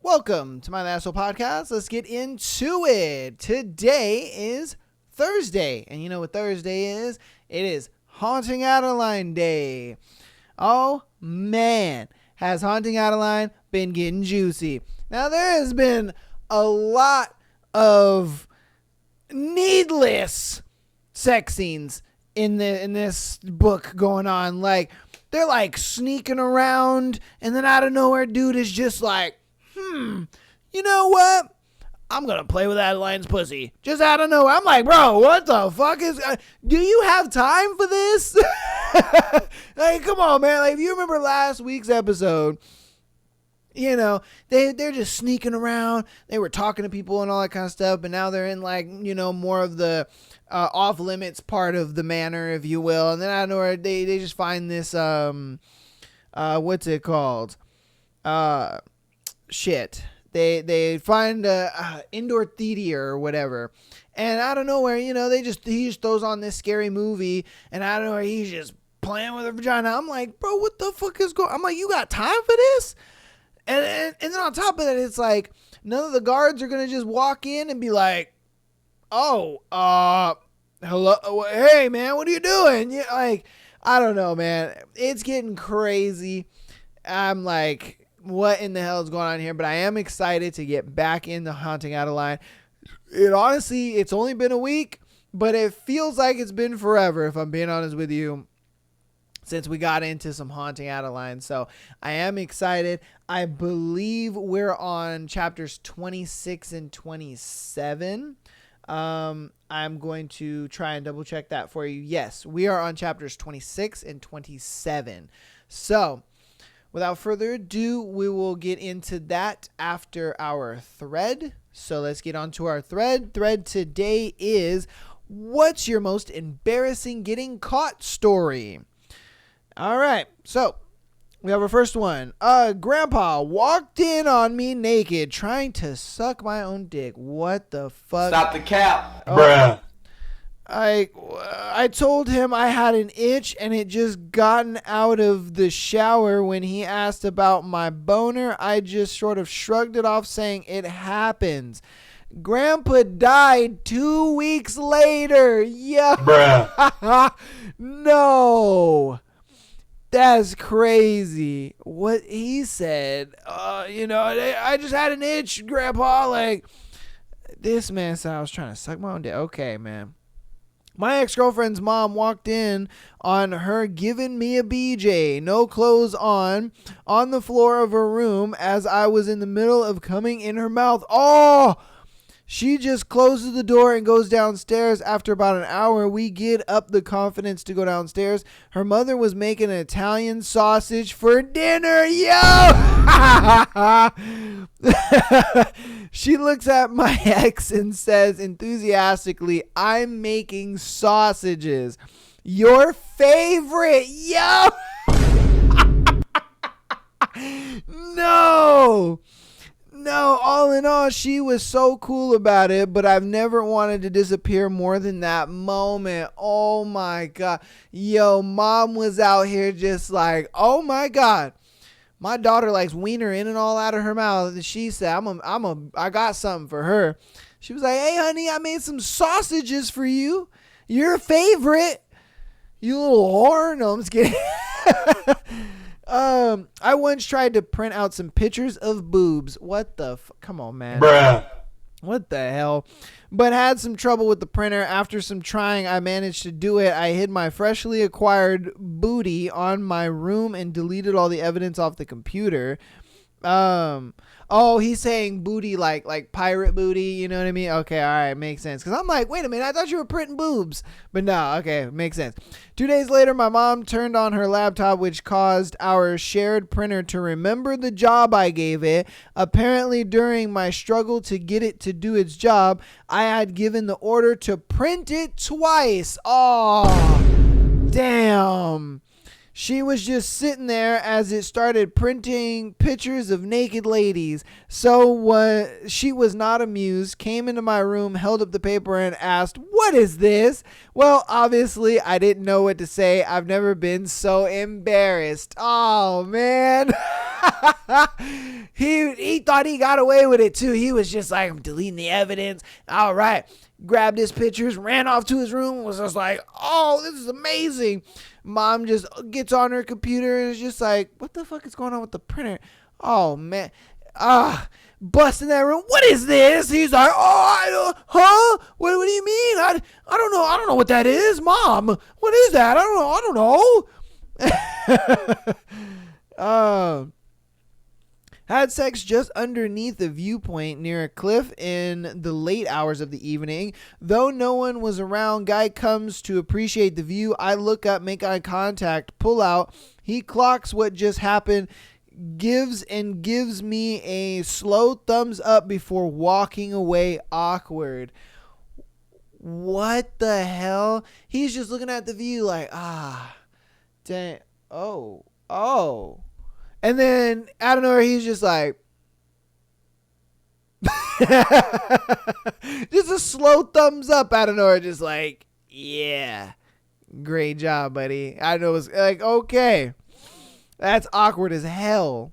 Welcome to my Asshole Podcast. Let's get into it. Today is Thursday. And you know what Thursday is? It is Haunting Adeline Day. Oh, man. Has Haunting Adeline been getting juicy? Now, there has been a lot of needless sex scenes in this book going on. Like, they're like sneaking around, and then out of nowhere, dude is just like, you know what? I'm going to play with Adeline's pussy. Just out of nowhere. I'm like, bro, what the fuck is... do you have time for this? Like, come on, man. Like, if you remember last week's episode, you know, they're just sneaking around. They were talking to people and all that kind of stuff, but now they're in, like, you know, more of the off-limits part of the manor, if you will. And then out of nowhere, they just find this, what's it called? They find a indoor theater or whatever, and out of nowhere, you know, he just throws on this scary movie, and out of nowhere he's just playing with her vagina. I'm like, bro, what the fuck is going? I'm like, you got time for this? And then on top of that, it's like none of the guards are gonna just walk in and be like, oh, hello, hey man, what are you doing? Yeah, like, I don't know, man. It's getting crazy. I'm like, what in the hell is going on here? But I am excited to get back into Haunting Adeline. It's only been a week, but it feels like it's been forever, if I'm being honest with you, since we got into some Haunting Adeline. So I am excited. I believe we're on chapters 26 and 27. I'm going to try and double check that for you. Yes, we are on chapters 26 and 27. So without further ado, we will get into that after our thread. So let's get on to our thread. Thread today is, what's your most embarrassing getting caught story? All right, so we have our first one. Grandpa walked in on me naked trying to suck my own dick. What the fuck? Stop the cap. Bruh. I told him I had an itch and it just gotten out of the shower. When he asked about my boner, I just sort of shrugged it off, saying it happens. Grandpa died 2 weeks later. Yeah. Bruh. No. That's crazy. What he said, I just had an itch, Grandpa. Like, this man said I was trying to suck my own dick. Okay, man. My ex-girlfriend's mom walked in on her giving me a BJ, no clothes on the floor of her room as I was in the middle of coming in her mouth. Oh! She just closes the door and goes downstairs. After about an hour, we get up the confidence to go downstairs. Her mother was making an Italian sausage for dinner. Yo! She looks at my ex and says enthusiastically, I'm making sausages. Your favorite. Yo! No, all in all, she was so cool about it, but I've never wanted to disappear more than that moment. Oh my God. Yo, mom was out here just like, oh my God. My daughter likes wiener in and all out of her mouth. She said, I got something for her. She was like, hey honey, I made some sausages for you. Your favorite. You little whore. No, I'm just kidding. I once tried to print out some pictures of boobs. What the come on, man. Bruh. What the hell? But had some trouble with the printer. After some trying, I managed to do it. I hid my freshly acquired booty on my room and deleted all the evidence off the computer. Oh, he's saying booty like pirate booty, you know what I mean? Okay, all right, makes sense. Because I'm like, wait a minute, I thought you were printing boobs. But no, okay, makes sense. 2 days later, my mom turned on her laptop, which caused our shared printer to remember the job I gave it. Apparently, during my struggle to get it to do its job, I had given the order to print it twice. Oh, damn. She was just sitting there as it started printing pictures of naked ladies. So she was not amused, came into my room, held up the paper and asked, "What is this?" Well, obviously I didn't know what to say. I've never been so embarrassed. Oh, man. he thought he got away with it too. He was just like, I'm deleting the evidence. All right. Grabbed his pictures, ran off to his room, was just like, oh, this is amazing. Mom just gets on her computer and is just like, what the fuck is going on with the printer? Oh, man. Bust in that room. What is this? He's like, oh, I don't, huh? What do you mean? I don't know. I don't know what that is. Mom, what is that? I don't know. Had sex just underneath a viewpoint near a cliff in the late hours of the evening. Though no one was around, guy comes to appreciate the view. I look up, make eye contact, pull out. He clocks what just happened, gives me a slow thumbs up before walking away awkward. What the hell? He's just looking at the view like, dang, oh. And then out of nowhere, he's just like, just a slow thumbs up out of nowhere, just like, yeah, great job, buddy. I know it's like, okay, that's awkward as hell.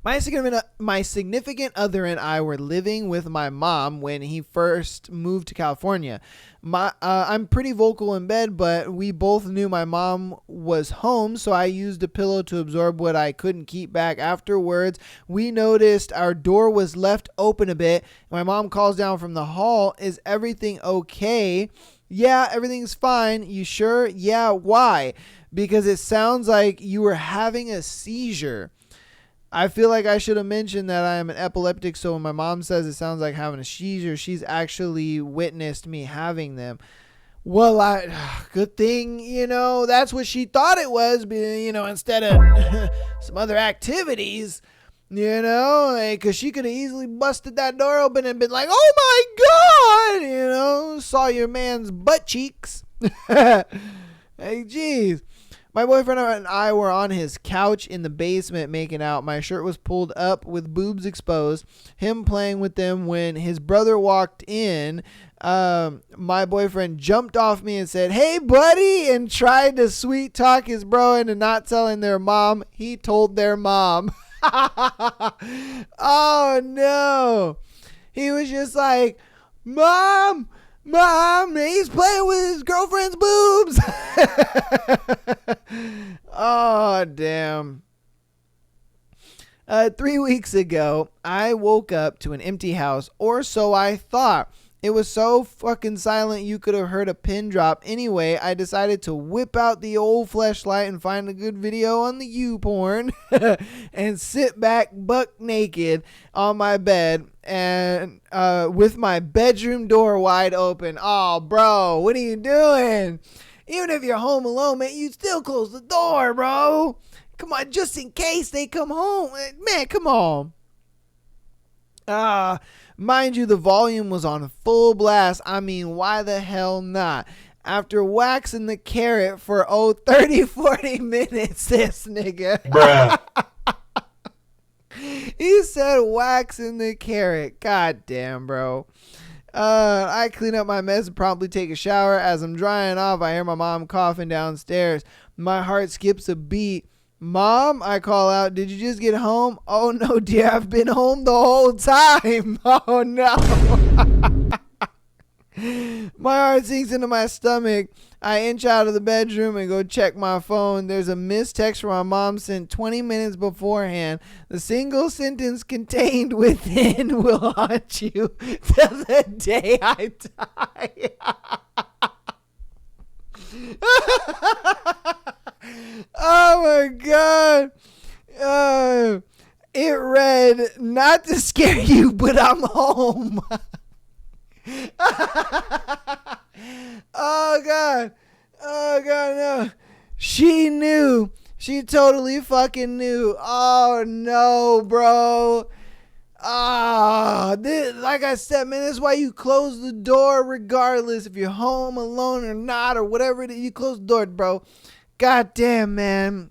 My significant other and I were living with my mom when he first moved to California. I'm pretty vocal in bed, but we both knew my mom was home, so I used a pillow to absorb what I couldn't keep back. Afterwards, we noticed our door was left open a bit. My mom calls down from the hall, is everything okay? Yeah, everything's fine. You sure? Yeah, why? Because it sounds like you were having a seizure. I feel like I should have mentioned that I am an epileptic, so when my mom says it sounds like having a seizure, she's actually witnessed me having them. Well, good thing, that's what she thought it was, instead of some other activities, because she could have easily busted that door open and been like, oh my God, saw your man's butt cheeks. Hey, geez. My boyfriend and I were on his couch in the basement making out. My shirt was pulled up with boobs exposed. Him playing with them when his brother walked in. My boyfriend jumped off me and said, hey, buddy, and tried to sweet talk his bro into not telling their mom. He told their mom. Oh, no. He was just like, Mom, he's playing with his girlfriend's boobs. Oh, damn. 3 weeks ago, I woke up to an empty house, or so I thought. It was so fucking silent you could have heard a pin drop. Anyway, I decided to whip out the old fleshlight and find a good video on the YouPorn and sit back buck naked on my bed and with my bedroom door wide open. Oh, bro, what are you doing? Even if you're home alone, man, you still close the door, bro. Come on, just in case they come home. Man, come on. Mind you, the volume was on full blast. I mean, why the hell not? After waxing the carrot for 30-40 minutes, this nigga. Bruh. He said waxing the carrot. God damn, bro. I clean up my mess and promptly take a shower. As I'm drying off, I hear my mom coughing downstairs. My heart skips a beat. Mom, I call out, did you just get home? Oh, no, dear, I've been home the whole time. Oh, no. My heart sinks into my stomach. I inch out of the bedroom and go check my phone. There's a missed text from my mom sent 20 minutes beforehand. The single sentence contained within will haunt you till the day I die. Oh my God. It read, not to scare you, but I'm home. Oh God, no. She knew. She totally fucking knew. Oh no, bro. Like I said, man, that's why you close the door regardless if you're home alone or not or whatever it is. You close the door, bro. God damn, man.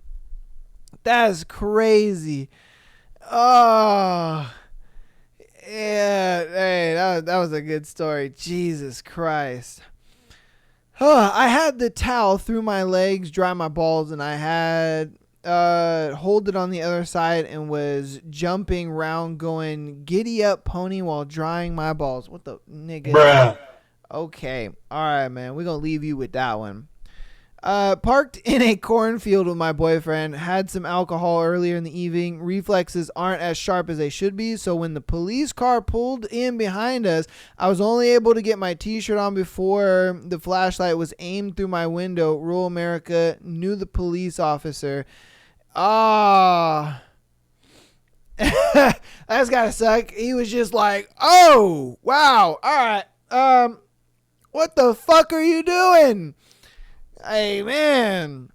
That's crazy. Oh. Yeah, hey, that was a good story. Jesus Christ. I had the towel through my legs, dry my balls, and I had hold it on the other side and was jumping around going giddy up pony while drying my balls. What the nigga? Bruh. Okay. All right, man. We're going to leave you with that one. Parked in a cornfield with my boyfriend, had some alcohol earlier in the evening. Reflexes aren't as sharp as they should be, so when the police car pulled in behind us, I was only able to get my t-shirt on before the flashlight was aimed through my window. Rural America, knew the police officer. That's gotta suck. He was just like, oh, wow, all right, what the fuck are you doing? Hey, man.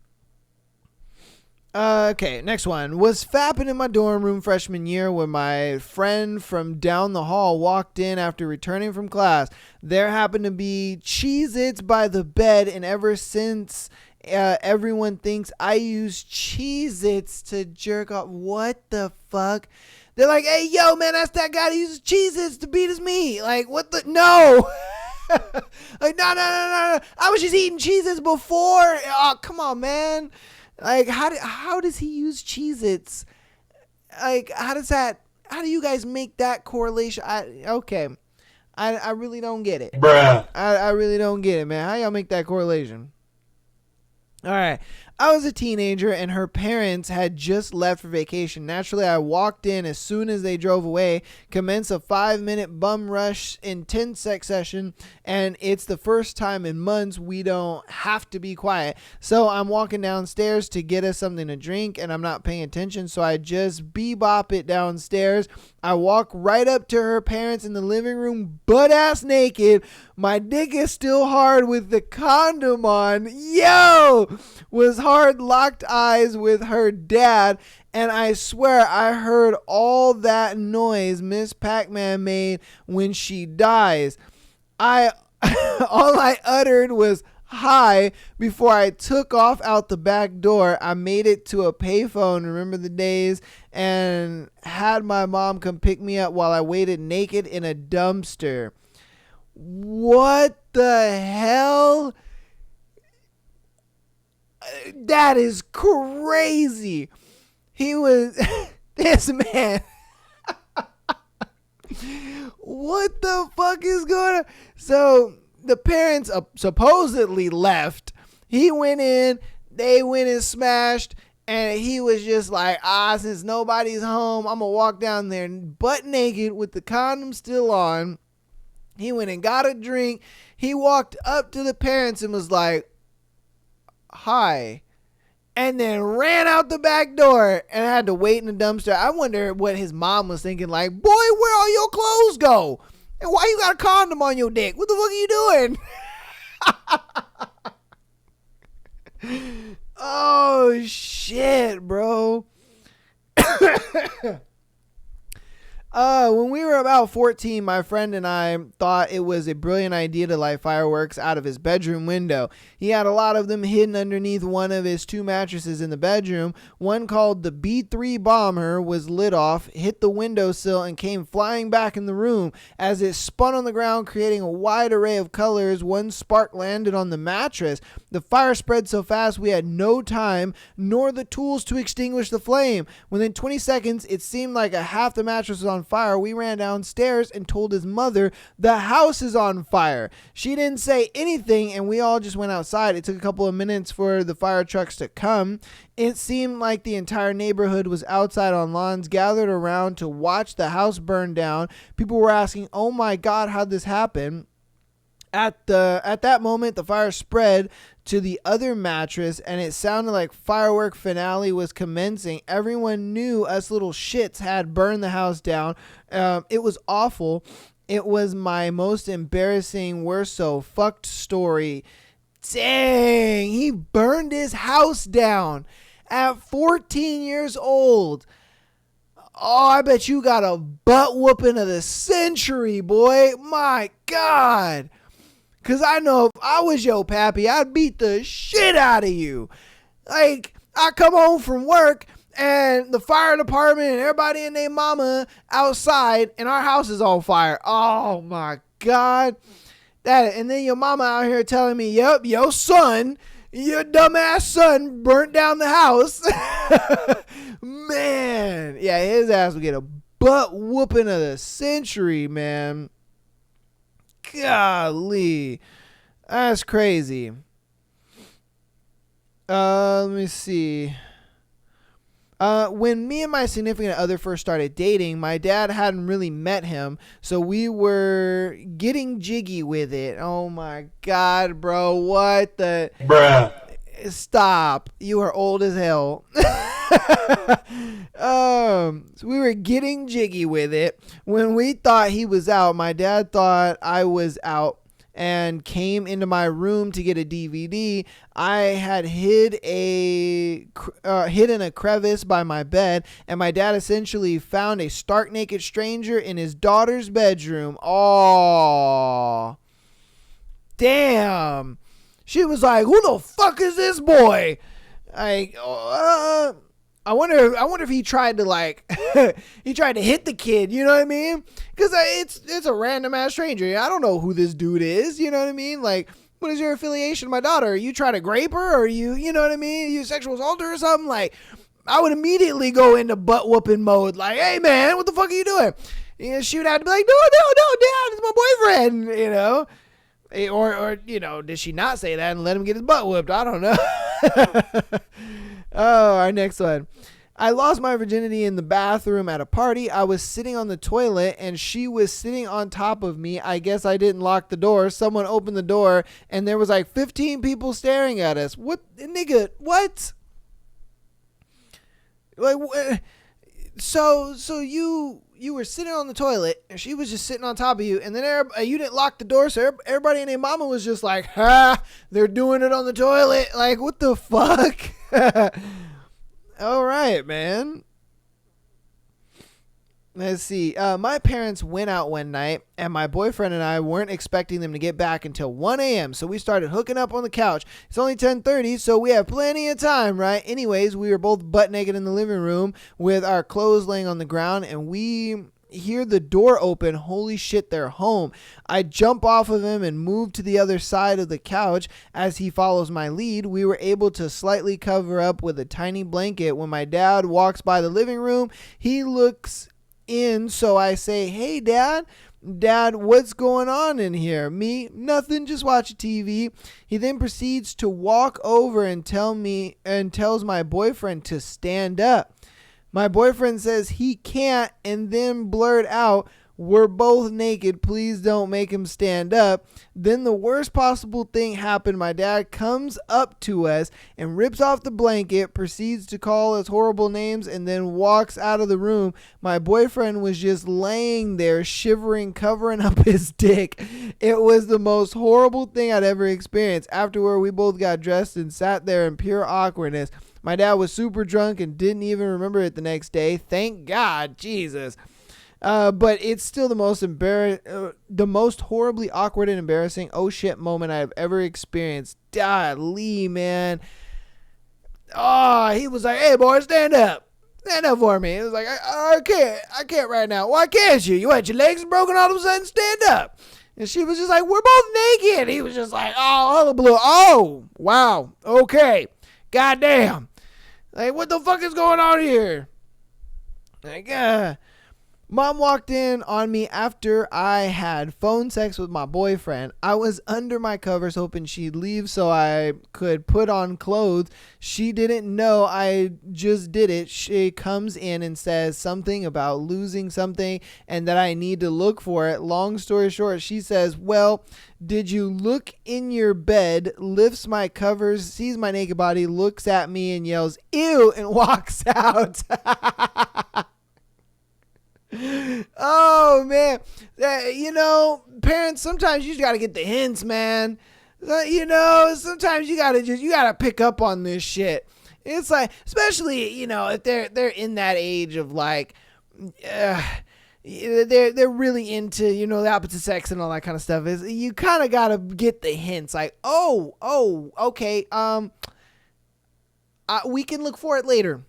Okay, next one. Was fapping in my dorm room freshman year when my friend from down the hall walked in after returning from class. There happened to be Cheez-Its by the bed, and ever since, everyone thinks I use Cheez-Its to jerk off. What the fuck? They're like, hey, yo, man, that's that guy that uses Cheez-Its to beat his meat. Like, what the? No. Like, no. I was just eating Cheez-Its before. Oh, come on, man. Like, how does he use Cheez-Its? Like, how do you guys make that correlation? I really don't get it. Bruh. I really don't get it, man. How y'all make that correlation? All right. I was a teenager and her parents had just left for vacation. Naturally, I walked in as soon as they drove away, commenced a 5-minute bum rush intense sex session, and it's the first time in months we don't have to be quiet. So I'm walking downstairs to get us something to drink and I'm not paying attention, so I just bebop it downstairs. I walk right up to her parents in the living room, butt ass naked. My dick is still hard with the condom on. Yo! Was hard, locked eyes with her dad, and I swear I heard all that noise Miss Pac-Man made when she dies. All I uttered was hi before I took off out the back door. I made it to a payphone, remember the days, and had my mom come pick me up while I waited naked in a dumpster. What the hell? That is crazy. He was this man. What the fuck is going on? So the parents supposedly left. He went in, they went and smashed, and he was just like, since nobody's home, I'm gonna walk down there butt naked with the condom still on. He went and got a drink. He walked up to the parents and was like, hi, and then ran out the back door and had to wait in the dumpster. I wonder what his mom was thinking, like, boy, where all your clothes go? And why you got a condom on your dick? What the fuck are you doing? Oh, shit, bro. When we were about 14, my friend and I thought it was a brilliant idea to light fireworks out of his bedroom window. He had a lot of them hidden underneath one of his 2 mattresses in the bedroom. One called the B-3 bomber was lit off, hit the windowsill, and came flying back in the room. As it spun on the ground, creating a wide array of colors, one spark landed on the mattress. The fire spread so fast we had no time nor the tools to extinguish the flame. Within 20 seconds, it seemed like half the mattress was on fire. We ran downstairs and told his mother the house is on fire. She didn't say anything and we all just went outside. It took a couple of minutes for the fire trucks to come. It seemed like the entire neighborhood was outside on lawns gathered around to watch the house burn down. People were asking, oh my God, how'd this happen? At that moment, the fire spread to the other mattress and it sounded like firework finale was commencing. Everyone knew us little shits had burned the house down. It was awful. It was my most embarrassing, we're so fucked story. Dang, he burned his house down at 14 years old. Oh, I bet you got a butt whooping of the century, boy. My God. Because I know if I was your pappy, I'd beat the shit out of you. Like, I come home from work and the fire department and everybody and their mama outside and our house is on fire. Oh, my God. And then your mama out here telling me, yep, your son Your dumbass son burnt down the house. Man. Yeah, his ass would get a butt whooping of the century, man. Golly. That's crazy. Let me see. When me and my significant other first started dating, my dad hadn't really met him, so we were getting jiggy with it. Oh my God, bro. What the? Bruh. Stop. You are old as hell. So we were getting jiggy with it. When we thought he was out, my dad thought I was out and came into my room to get a DVD. I had hid in a crevice by my bed, and my dad essentially found a stark naked stranger in his daughter's bedroom. Oh, damn. She was like, "Who the fuck is this boy?" I wonder if he tried to he tried to hit the kid, you know what I mean? Because it's a random ass stranger. I don't know who this dude is, you know what I mean? Like, what is your affiliation with my daughter? Are you trying to grape her, or you know what I mean? You sexual assault her or something? Like, I would immediately go into butt whooping mode. Like, hey man, what the fuck are you doing? You know, she would have to be like, no, dad, it's my boyfriend, you know? Or you know, did she not say that and let him get his butt whooped? I don't know. Oh, our next one. I lost my virginity in the bathroom at a party. I was sitting on the toilet and she was sitting on top of me. I guess I didn't lock the door. Someone opened the door and there was like 15 people staring at us. What, nigga? What? Like, so you were sitting on the toilet and she was just sitting on top of you, and then you didn't lock the door, so everybody and their mama was just like, ha, they're doing it on the toilet. Like, what the fuck? All right, man. Let's see. My parents went out one night, and my boyfriend and I weren't expecting them to get back until 1 a.m., so we started hooking up on the couch. It's only 10:30, so we have plenty of time, right? Anyways, we were both butt naked in the living room with our clothes laying on the ground, and we hear the door open. Holy shit, they're home. I jump off of him and move to the other side of the couch. As he follows my lead, we were able to slightly cover up with a tiny blanket. When my dad walks by the living room, he looks in, so I say, hey dad, what's going on in here? Me, nothing, just watch TV. He then proceeds to walk over and tells my boyfriend to stand up. My boyfriend says he can't, and then blurt out, we're both naked, please don't make him stand up. Then the worst possible thing happened. My dad comes up to us and rips off the blanket, proceeds to call us horrible names, and then walks out of the room. My boyfriend was just laying there shivering, covering up his dick. It was the most horrible thing I'd ever experienced. Afterward, we both got dressed and sat there in pure awkwardness. My dad was super drunk and didn't even remember it the next day. Thank God, Jesus. But it's still the most horribly awkward and embarrassing oh shit moment I've ever experienced. Golly, man. Oh, he was like, hey boy, stand up for me. It was like, I can't right now. Why can't you? You had your legs broken all of a sudden, stand up. And she was just like, we're both naked. He was just like, oh, hullabaloo. Oh, wow. Okay. Goddamn. Like, what the fuck is going on here? Like, Mom walked in on me after I had phone sex with my boyfriend. I was under my covers hoping she'd leave so I could put on clothes. She didn't know I just did it. She comes in and says something about losing something and that I need to look for it. Long story short, she says, well, did you look in your bed, lifts my covers, sees my naked body, looks at me and yells, ew, and walks out. Oh man, you know, parents, sometimes you just gotta get the hints, man. You know, sometimes you gotta pick up on this shit. It's like, especially, you know, if they're in that age of like, they're really into, you know, the opposite sex and all that kind of stuff. Is you kind of gotta get the hints, like, oh, okay, we can look for it later.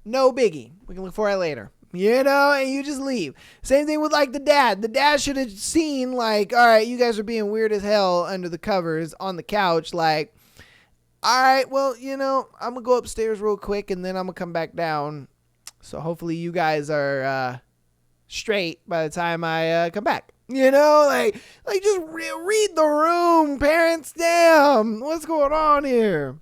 No biggie, we can look for it later. You know, and you just leave. Same thing with like the dad. The dad should have seen like, all right, you guys are being weird as hell under the covers on the couch. Like, All right, well, I'm going to go upstairs real quick and then I'm going to come back down. So hopefully you guys are straight by the time I come back. Like just read the room, parents. Damn, what's going on here?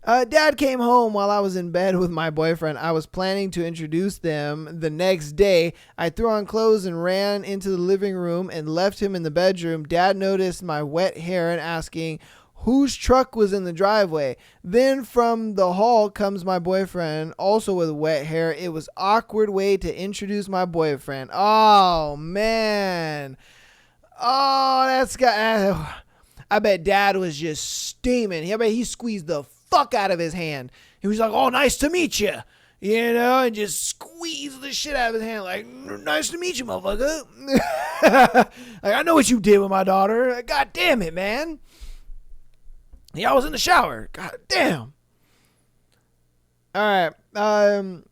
Dad came home while I was in bed with my boyfriend. I was planning to introduce them the next day. I threw on clothes and ran into the living room and left him in the bedroom. Dad noticed my wet hair and asking whose truck was in the driveway. Then from the hall comes my boyfriend, also with wet hair. It was an awkward way to introduce my boyfriend. Oh, man. Oh, that's got... I bet Dad was just steaming. I bet he squeezed the fuck out of his hand. He was like, oh, nice to meet you. And just squeeze the shit out of his hand. Like, nice to meet you, motherfucker. Like, I know what you did with my daughter. God damn it, man. Yeah, I was in the shower. God damn. All right.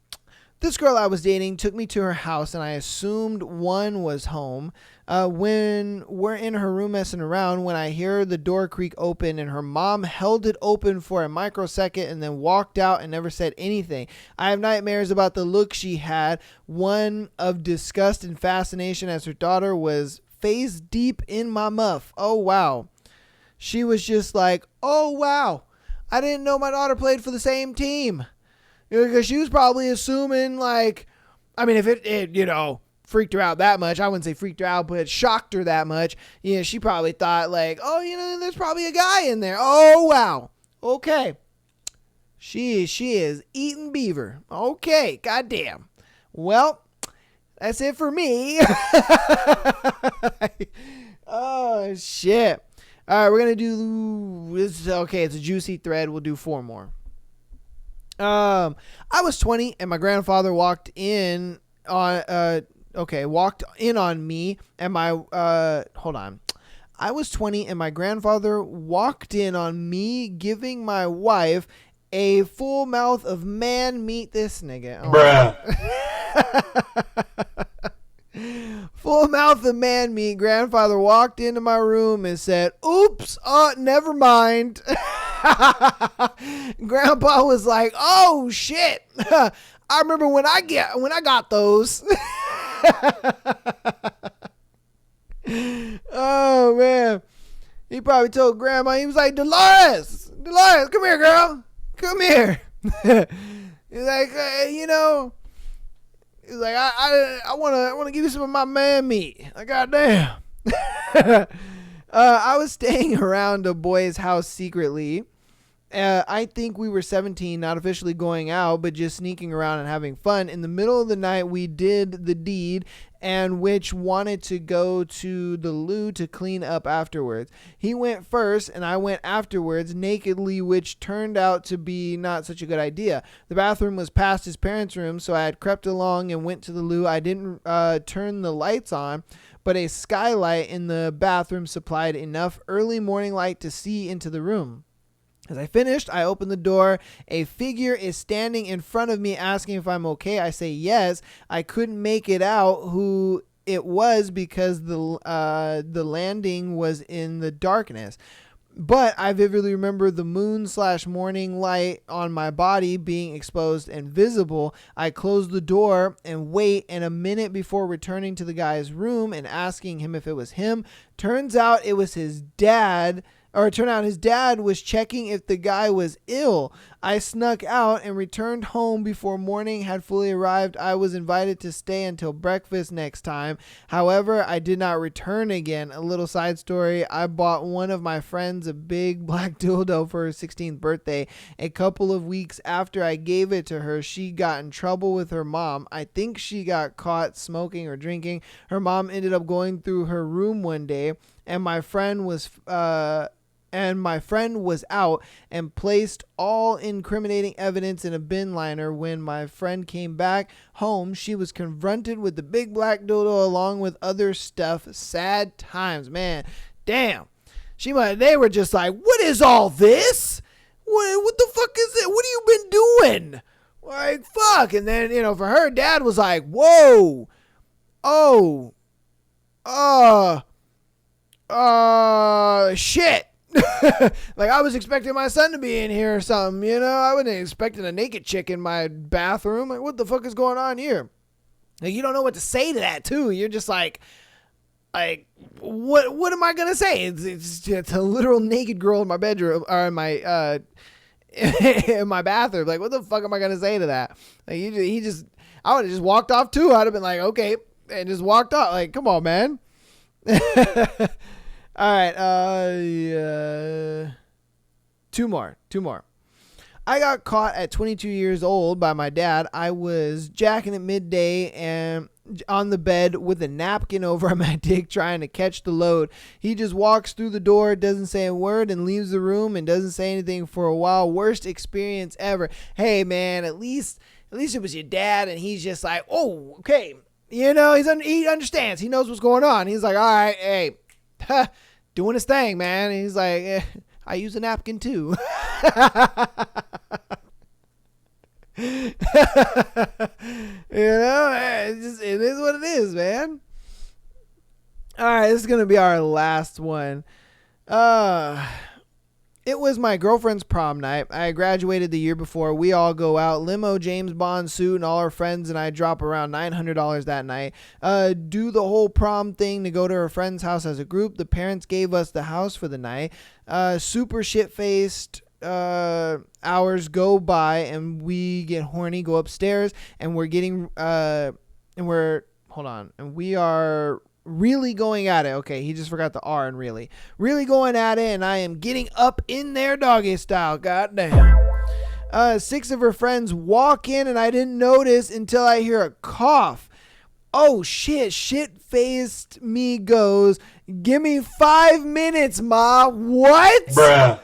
This girl I was dating took me to her house, and I assumed one was home. When we're in her room messing around, when I hear the door creak open, and her mom held it open for a microsecond and then walked out and never said anything. I have nightmares about the look she had, one of disgust and fascination as her daughter was face deep in my muff. Oh, wow. She was just like, oh, wow. I didn't know my daughter played for the same team. Because she was probably assuming, like, I mean, if it freaked her out that much. I wouldn't say freaked her out, but it shocked her that much. She probably thought, like, oh, there's probably a guy in there. Oh, wow. Okay. She is eating beaver. Okay. Goddamn. Well, that's it for me. Oh, shit. All right, we're going to do this. Okay, it's a juicy thread. We'll do 4 more. I was 20 and my grandfather walked in on me and my hold on. I was 20 and my grandfather walked in on me giving my wife a full mouth of man meat. This nigga. Oh. Bruh. Full mouth of man meat. Grandfather walked into my room and said, oops, never mind. Grandpa was like, oh shit. I remember when I got those. Oh man. He probably told grandma, he was like, Dolores, come here, girl. Come here. He's like, he's like, I want to give you some of my man meat. Like, goddamn. I was staying around a boy's house secretly. I think we were 17, not officially going out, but just sneaking around and having fun. In the middle of the night, we did the deed, and which wanted to go to the loo to clean up afterwards. He went first, and I went afterwards nakedly, which turned out to be not such a good idea. The bathroom was past his parents' room, so I had crept along and went to the loo. I didn't turn the lights on, but a skylight in the bathroom supplied enough early morning light to see into the room. As I finished, I opened the door. A figure is standing in front of me asking if I'm okay. I say yes. I couldn't make it out who it was because the landing was in the darkness. But I vividly remember the moon/morning light on my body being exposed and visible. I closed the door and wait, and a minute before returning to the guy's room and asking him if it was him. Turns out it was his dad. Or it turned out his dad was checking if the guy was ill. I snuck out and returned home before morning had fully arrived. I was invited to stay until breakfast next time. However, I did not return again. A little side story. I bought one of my friends a big black dildo for her 16th birthday. A couple of weeks after I gave it to her, she got in trouble with her mom. I think she got caught smoking or drinking. Her mom ended up going through her room one day, and my friend was out and placed all incriminating evidence in a bin liner. When my friend came back home, she was confronted with the big black dildo along with other stuff. Sad times, man. Damn. They were just like, what is all this? What the fuck is it? What have you been doing? Like, fuck. And then, for her, dad was like, whoa. Oh. Shit. Like, I was expecting my son to be in here or something, you know? I wasn't expecting a naked chick in my bathroom. Like, what the fuck is going on here? Like, you don't know what to say to that, too. You're just like, what am I going to say? It's a literal naked girl in my bedroom, or in my, in my bathroom. Like, what the fuck am I going to say to that? Like, I would have just walked off, too. I'd have been like, okay, and just walked off. Like, come on, man. All right, two more. I got caught at 22 years old by my dad. I was jacking at midday and on the bed with a napkin over my dick trying to catch the load. He just walks through the door, doesn't say a word, and leaves the room and doesn't say anything for a while. Worst experience ever. Hey, man, at least it was your dad, and he's just like, oh, okay. You know, he understands. He knows what's going on. He's like, all right, hey. Doing his thing, man. He's like, I use a napkin too. You know, it is what it is, man. All right, this is gonna be our last one. It was my girlfriend's prom night. I graduated the year before. We all go out, limo, James Bond suit, and all our friends and I drop around $900 that night. Do the whole prom thing to go to her friend's house as a group. The parents gave us the house for the night. Super shit-faced. Hours go by and we get horny, go upstairs, and we are really going at it. Okay, he just forgot the R and really going at it, and I am getting up in there doggy style. Goddamn. 6 of her friends walk in, and I didn't notice until I hear a cough. Oh shit, shit-faced me goes, give me 5 minutes, ma. What? Bruh.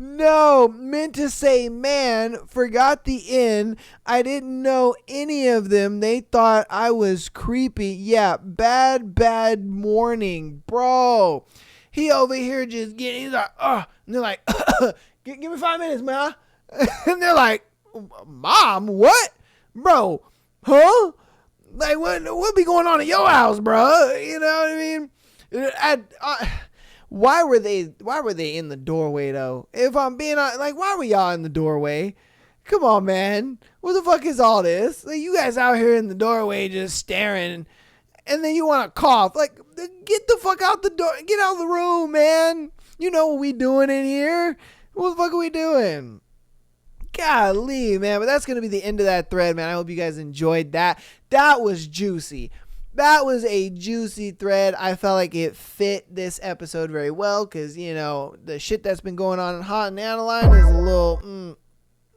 No, meant to say man, forgot the N. I didn't know any of them. They thought I was creepy. Yeah, bad morning, bro. He over here just getting, he's like, and they're like, give me 5 minutes, ma. And they're like, Mom, what? Bro, huh? Like, what be going on at your house, bro? You know what I mean? Why were they in the doorway, though? If I'm being like, why were y'all in the doorway? Come on, man. What the fuck is all this? Like, you guys out here in the doorway just staring, and then you want to cough. Like, get the fuck out the door. Get out of the room, man. You know what we doing in here. What the fuck are we doing? Golly, man. But that's going to be the end of that thread, man. I hope you guys enjoyed that. That was juicy. That was a juicy thread. I felt like it fit this episode very well because, you know, the shit that's been going on in Hot and Adeline is a little,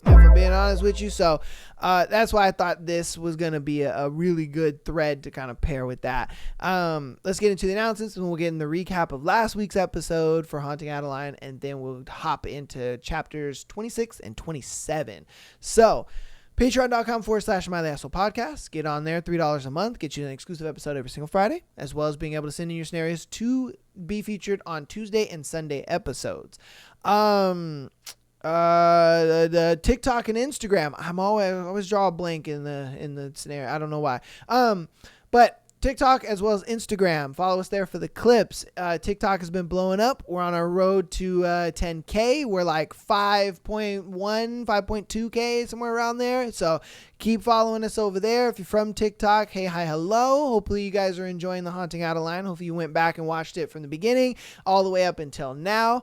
if I'm being honest with you. So that's why I thought this was going to be a really good thread to kind of pair with that. Let's get into the announcements, and we'll get in the recap of last week's episode for Haunting Adeline, and then we'll hop into chapters 26 and 27. So, Patreon.com/MyLastSoulPodcast. Get on there, $3 a month. Get you an exclusive episode every single Friday, as well as being able to send in your scenarios to be featured on Tuesday and Sunday episodes. The TikTok and Instagram. I always draw a blank in the scenario. I don't know why. But TikTok as well as Instagram. Follow us there for the clips. TikTok has been blowing up. We're on our road to 10K. We're like 5.1, 5.2K, somewhere around there. So keep following us over there. If you're from TikTok, hey, hi, hello. Hopefully you guys are enjoying the Haunting Adeline. Hopefully you went back and watched it from the beginning all the way up until now.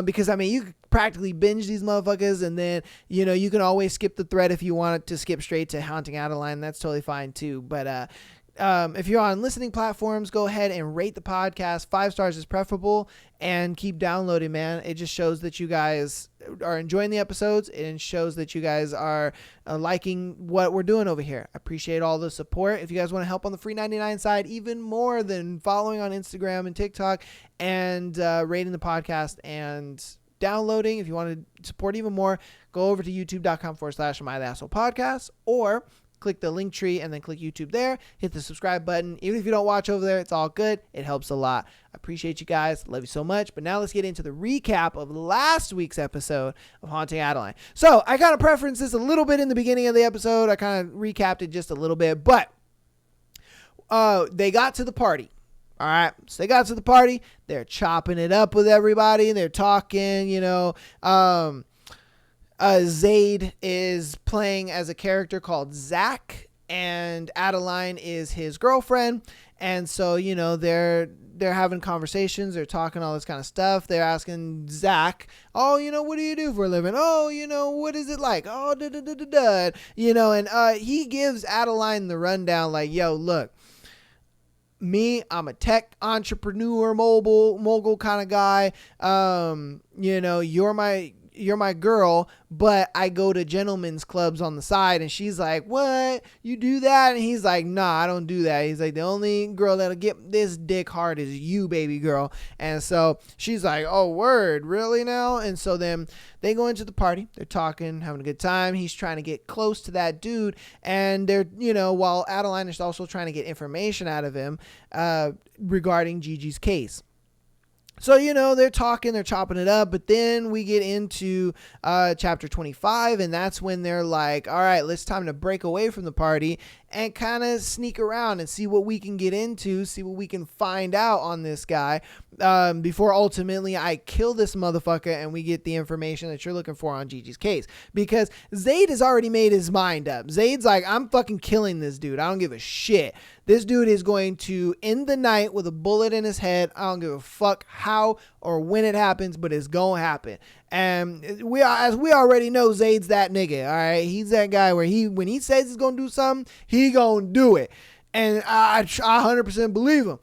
Because, I mean, you could practically binge these motherfuckers, and then, you know, you can always skip the thread if you want to skip straight to Haunting Adeline. That's totally fine too. But, if you're on listening platforms, go ahead and rate the podcast. 5 stars is preferable, and keep downloading, man. It just shows that you guys are enjoying the episodes, and shows that you guys are liking what we're doing over here. I appreciate all the support. If you guys want to help on the free 99 side, even more than following on Instagram and TikTok and rating the podcast and downloading, if you want to support even more, go over to youtube.com/MyLastSoulPodcast, or click the link tree and then click YouTube there. Hit the subscribe button. Even if you don't watch over there, it's all good. It helps a lot. I appreciate you guys. Love you so much. But now let's get into the recap of last week's episode of Haunting Adeline. So I kind of preferenced this a little bit in the beginning of the episode. I kind of recapped it just a little bit. But they got to the party. All right, so they got to the party. They're chopping it up with everybody. They're talking, Zayd is playing as a character called Zach, and Adeline is his girlfriend. And so, they're having conversations. They're talking all this kind of stuff. They're asking Zach, oh, what do you do for a living? Oh, what is it like? Oh, da-da-da-da-da. And he gives Adeline the rundown like, yo, look, I'm a tech entrepreneur, mogul kind of guy. You're my girl, but I go to gentlemen's clubs on the side. And she's like, what? You do that? And he's like, nah, I don't do that. He's like, the only girl that'll get this dick hard is you, baby girl. And so she's like, oh, word, really now? And so then they go into the party. They're talking, having a good time. He's trying to get close to that dude. And they're, while Adeline is also trying to get information out of him regarding Gigi's case. So, they're talking, they're chopping it up, but then we get into chapter 25, and that's when they're like, all right, it's time to break away from the party and kind of sneak around and see what we can get into, see what we can find out on this guy before ultimately I kill this motherfucker and we get the information that you're looking for on Gigi's case. Because Zayd has already made his mind up. Zayd's like, I'm fucking killing this dude. I don't give a shit. This dude is going to end the night with a bullet in his head. I don't give a fuck how or when it happens, but it's gonna happen. And as we already know, Zayd's that nigga. All right, he's that guy where when he says he's gonna do something, he gonna do it. And I 100% believe him.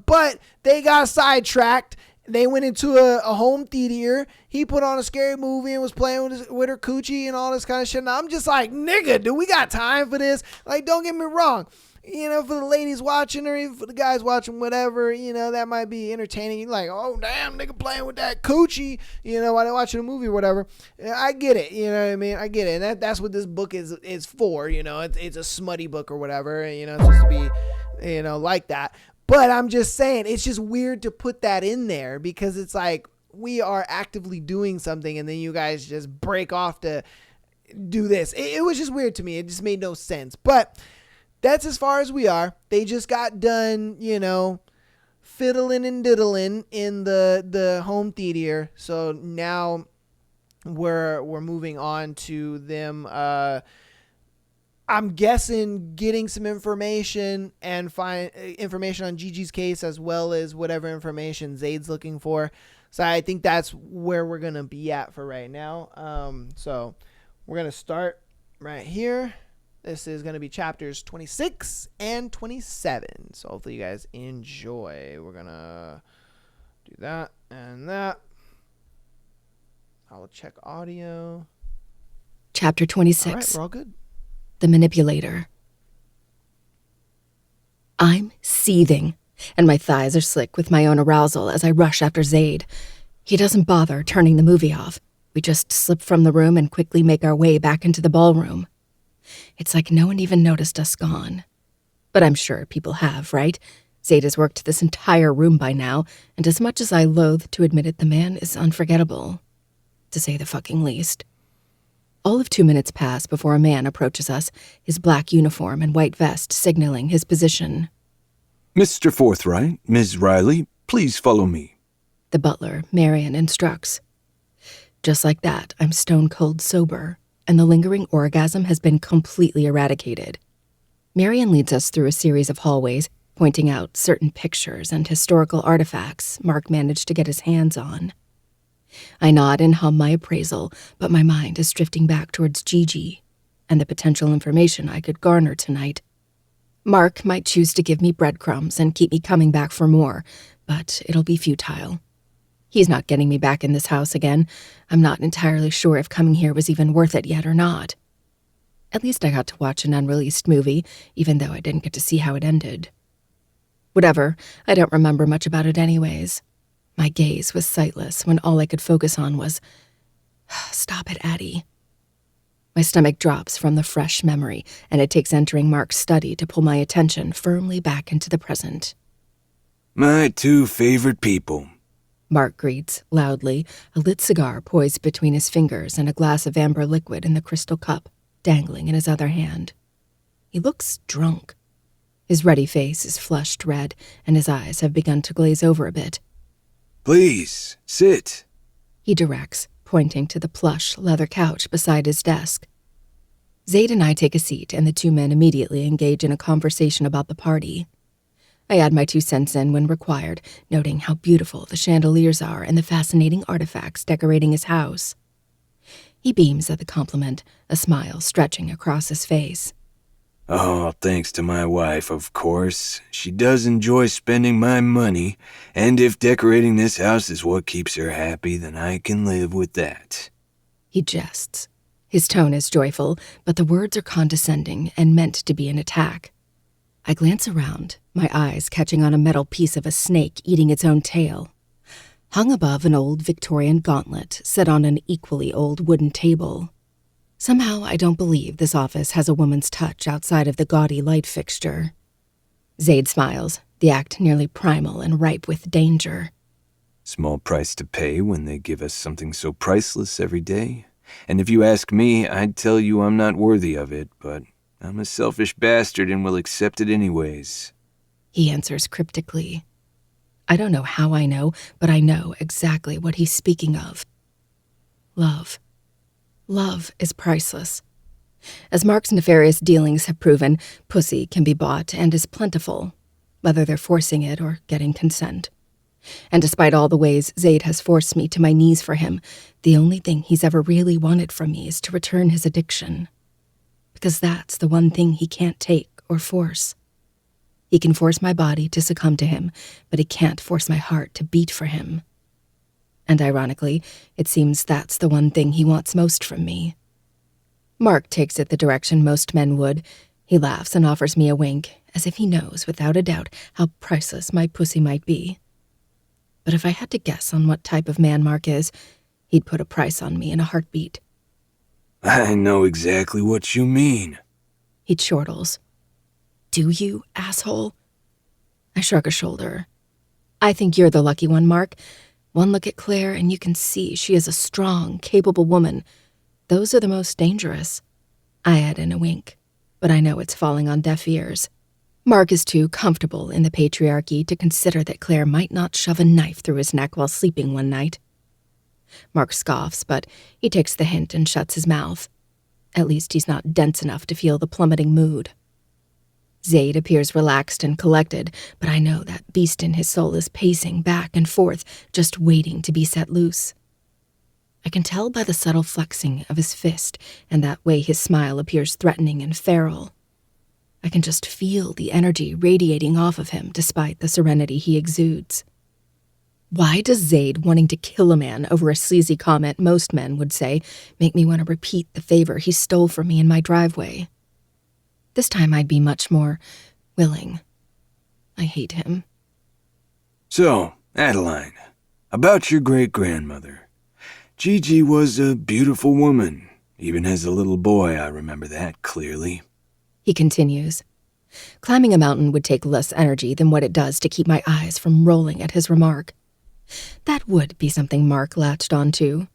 But they got sidetracked. They went into a home theater. He put on a scary movie and was playing with her coochie and all this kind of shit. And I'm just like, nigga, do we got time for this? Like, don't get me wrong. For the ladies watching or even for the guys watching, whatever, that might be entertaining. You're like, oh, damn, nigga playing with that coochie, while they're watching a movie or whatever. I get it. You know what I mean? I get it. And that's what this book is for. It's a smutty book or whatever. It's supposed to be, like that. But I'm just saying, it's just weird to put that in there because it's like we are actively doing something and then you guys just break off to do this. It was just weird to me. It just made no sense. But that's as far as we are. They just got done, fiddling and diddling in the home theater. So now we're moving on to them. I'm guessing getting some information and find information on Gigi's case as well as whatever information Zayd's looking for. So I think that's where we're gonna be at for right now. So we're gonna start right here. This is going to be chapters 26 and 27. So hopefully you guys enjoy. We're going to do that and that. I'll check audio. Chapter 26. All right, we're all good. The Manipulator. I'm seething, and my thighs are slick with my own arousal as I rush after Zayd. He doesn't bother turning the movie off. We just slip from the room and quickly make our way back into the ballroom. It's like no one even noticed us gone. But I'm sure people have, right? Zayd has worked this entire room by now, and as much as I loathe to admit it, the man is unforgettable, to say the fucking least. All of 2 minutes pass before a man approaches us, his black uniform and white vest signaling his position. Mr. Forthright, Ms. Riley, please follow me. The butler, Marion, instructs. Just like that, I'm stone-cold sober, and the lingering orgasm has been completely eradicated. Marion leads us through a series of hallways, pointing out certain pictures and historical artifacts Mark managed to get his hands on. I nod and hum my appraisal, but my mind is drifting back towards Gigi and the potential information I could garner tonight. Mark might choose to give me breadcrumbs and keep me coming back for more, but it'll be futile. He's not getting me back in this house again. I'm not entirely sure if coming here was even worth it yet or not. At least I got to watch an unreleased movie, even though I didn't get to see how it ended. Whatever, I don't remember much about it anyways. My gaze was sightless when all I could focus on was, "Stop it, Addie." My stomach drops from the fresh memory, and it takes entering Mark's study to pull my attention firmly back into the present. My two favorite people. Mark greets, loudly, a lit cigar poised between his fingers and a glass of amber liquid in the crystal cup, dangling in his other hand. He looks drunk. His ruddy face is flushed red, and his eyes have begun to glaze over a bit. Please, sit. He directs, pointing to the plush leather couch beside his desk. Zaid and I take a seat, and the two men immediately engage in a conversation about the party. I add my 2 cents in when required, noting how beautiful the chandeliers are and the fascinating artifacts decorating his house. He beams at the compliment, a smile stretching across his face. Oh, thanks to my wife, of course. She does enjoy spending my money, and if decorating this house is what keeps her happy, then I can live with that. He jests. His tone is joyful, but the words are condescending and meant to be an attack. I glance around, my eyes catching on a metal piece of a snake eating its own tail. Hung above an old Victorian gauntlet set on an equally old wooden table. Somehow I don't believe this office has a woman's touch outside of the gaudy light fixture. Zaid smiles, the act nearly primal and ripe with danger. Small price to pay when they give us something so priceless every day. And if you ask me, I'd tell you I'm not worthy of it, but I'm a selfish bastard and will accept it anyways. He answers cryptically. I don't know how I know, but I know exactly what he's speaking of. Love. Love is priceless. As Mark's nefarious dealings have proven, pussy can be bought and is plentiful, whether they're forcing it or getting consent. And despite all the ways Zaid has forced me to my knees for him, the only thing he's ever really wanted from me is to return his addiction. Because that's the one thing he can't take or force. He can force my body to succumb to him, but he can't force my heart to beat for him. And ironically, it seems that's the one thing he wants most from me. Mark takes it the direction most men would. He laughs and offers me a wink, as if he knows without a doubt how priceless my pussy might be. But if I had to guess on what type of man Mark is, he'd put a price on me in a heartbeat. I know exactly what you mean. He chortles. Do you, asshole? I shrug a shoulder. I think you're the lucky one, Mark. One look at Claire and you can see she is a strong, capable woman. Those are the most dangerous. I add in a wink, but I know it's falling on deaf ears. Mark is too comfortable in the patriarchy to consider that Claire might not shove a knife through his neck while sleeping one night. Mark scoffs, but he takes the hint and shuts his mouth. At least he's not dense enough to feel the plummeting mood. Zaid appears relaxed and collected, but I know that beast in his soul is pacing back and forth, just waiting to be set loose. I can tell by the subtle flexing of his fist and that way his smile appears threatening and feral. I can just feel the energy radiating off of him despite the serenity he exudes. Why does Zaid wanting to kill a man over a sleazy comment most men would say make me want to repeat the favor he stole from me in my driveway? This time I'd be much more willing. I hate him. So, Adeline, about your great-grandmother. Gigi was a beautiful woman. Even as a little boy, I remember that clearly. He continues. Climbing a mountain would take less energy than what it does to keep my eyes from rolling at his remark. That would be something Mark latched onto.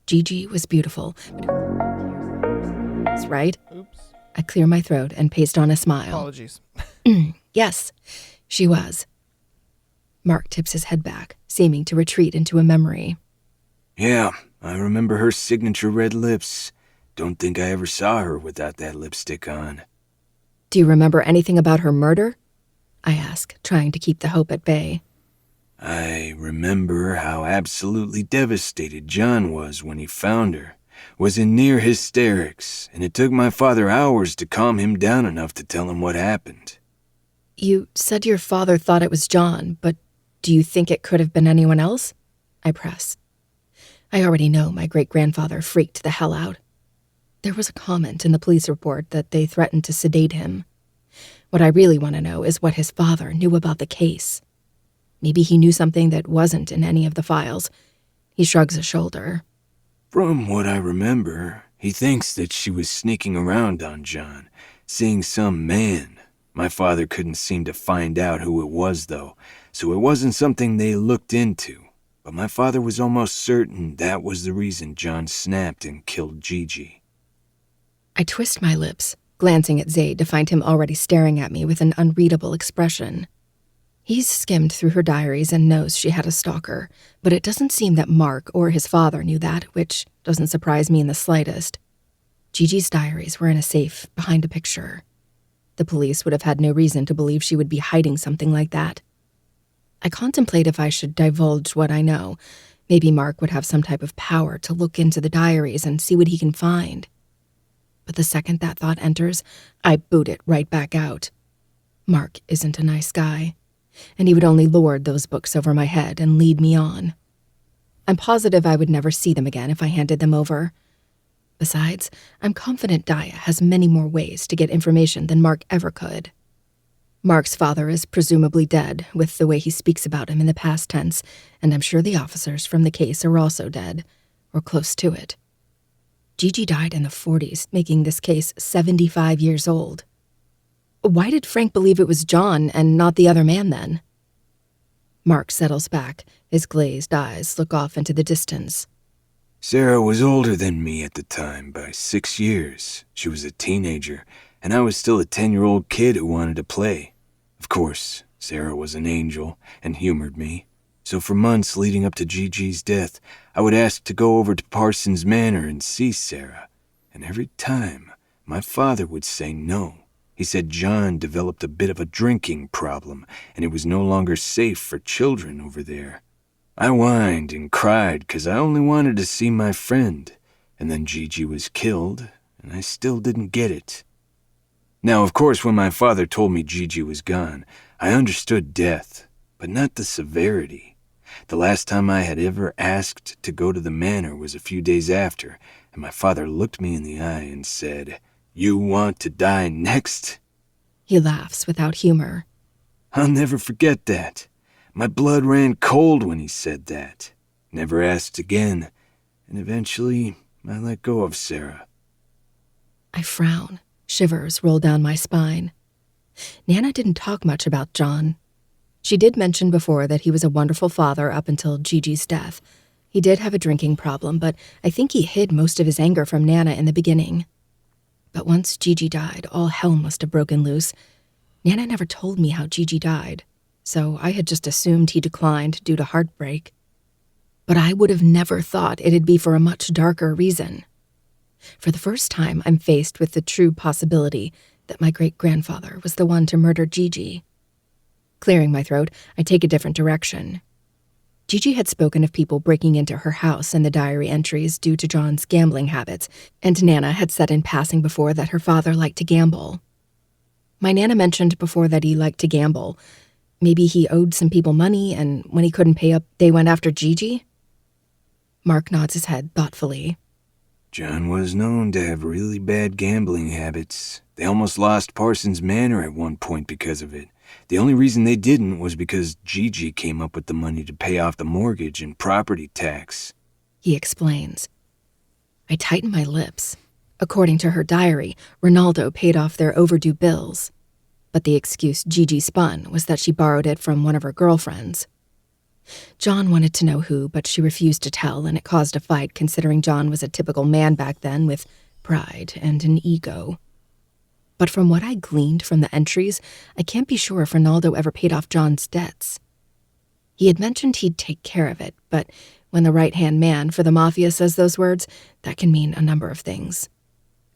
Gigi was beautiful. That's right. Oops. I clear my throat and paste on a smile. Apologies. Yes, she was. Mark tips his head back, seeming to retreat into a memory. Yeah, I remember her signature red lips. Don't think I ever saw her without that lipstick on. Do you remember anything about her murder? I ask, trying to keep the hope at bay. I remember how absolutely devastated John was when he found her. Was in near hysterics, and it took my father hours to calm him down enough to tell him what happened. You said your father thought it was John, but do you think it could have been anyone else? I press. I already know my great-grandfather freaked the hell out. There was a comment in the police report that they threatened to sedate him. What I really want to know is what his father knew about the case. Maybe he knew something that wasn't in any of the files. He shrugs a shoulder. From what I remember, he thinks that she was sneaking around on John, seeing some man. My father couldn't seem to find out who it was, though, so it wasn't something they looked into. But my father was almost certain that was the reason John snapped and killed Gigi. I twist my lips, glancing at Zaid to find him already staring at me with an unreadable expression. He's skimmed through her diaries and knows she had a stalker, but it doesn't seem that Mark or his father knew that, which doesn't surprise me in the slightest. Gigi's diaries were in a safe behind a picture. The police would have had no reason to believe she would be hiding something like that. I contemplate if I should divulge what I know. Maybe Mark would have some type of power to look into the diaries and see what he can find. But the second that thought enters, I boot it right back out. Mark isn't a nice guy, and he would only lord those books over my head and lead me on. I'm positive I would never see them again if I handed them over. Besides, I'm confident Daya has many more ways to get information than Mark ever could. Mark's father is presumably dead, with the way he speaks about him in the past tense, and I'm sure the officers from the case are also dead, or close to it. Gigi died in the 40s, making this case 75 years old. Why did Frank believe it was John and not the other man then? Mark settles back. His glazed eyes look off into the distance. Sarah was older than me at the time by 6 years. She was a teenager, and I was still a 10-year-old kid who wanted to play. Of course, Sarah was an angel and humored me. So for months leading up to Gigi's death, I would ask to go over to Parsons Manor and see Sarah. And every time, my father would say no. He said John developed a bit of a drinking problem, and it was no longer safe for children over there. I whined and cried because I only wanted to see my friend, and then Gigi was killed, and I still didn't get it. Now, of course, when my father told me Gigi was gone, I understood death, but not the severity. The last time I had ever asked to go to the manor was a few days after, and my father looked me in the eye and said, "You want to die next?" He laughs without humor. I'll never forget that. My blood ran cold when he said that. Never asked again, and eventually I let go of Sarah. I frown. Shivers roll down my spine. Nana didn't talk much about John. She did mention before that he was a wonderful father up until Gigi's death. He did have a drinking problem, but I think he hid most of his anger from Nana in the beginning. But once Gigi died, all hell must have broken loose. Nana never told me how Gigi died, so I had just assumed he declined due to heartbreak. But I would have never thought it'd be for a much darker reason. For the first time, I'm faced with the true possibility that my great-grandfather was the one to murder Gigi. Clearing my throat, I take a different direction. Gigi had spoken of people breaking into her house in the diary entries due to John's gambling habits, and Nana had said in passing before that her father liked to gamble. My Nana mentioned before that he liked to gamble. Maybe he owed some people money, and when he couldn't pay up, they went after Gigi? Mark nods his head thoughtfully. John was known to have really bad gambling habits. They almost lost Parsons Manor at one point because of it. The only reason they didn't was because Gigi came up with the money to pay off the mortgage and property tax. He explains. I tighten my lips. According to her diary, Ronaldo paid off their overdue bills. But the excuse Gigi spun was that she borrowed it from one of her girlfriends. John wanted to know who, but she refused to tell, and it caused a fight considering John was a typical man back then with pride and an ego. But from what I gleaned from the entries, I can't be sure if Ronaldo ever paid off John's debts. He had mentioned he'd take care of it, but when the right-hand man for the mafia says those words, that can mean a number of things.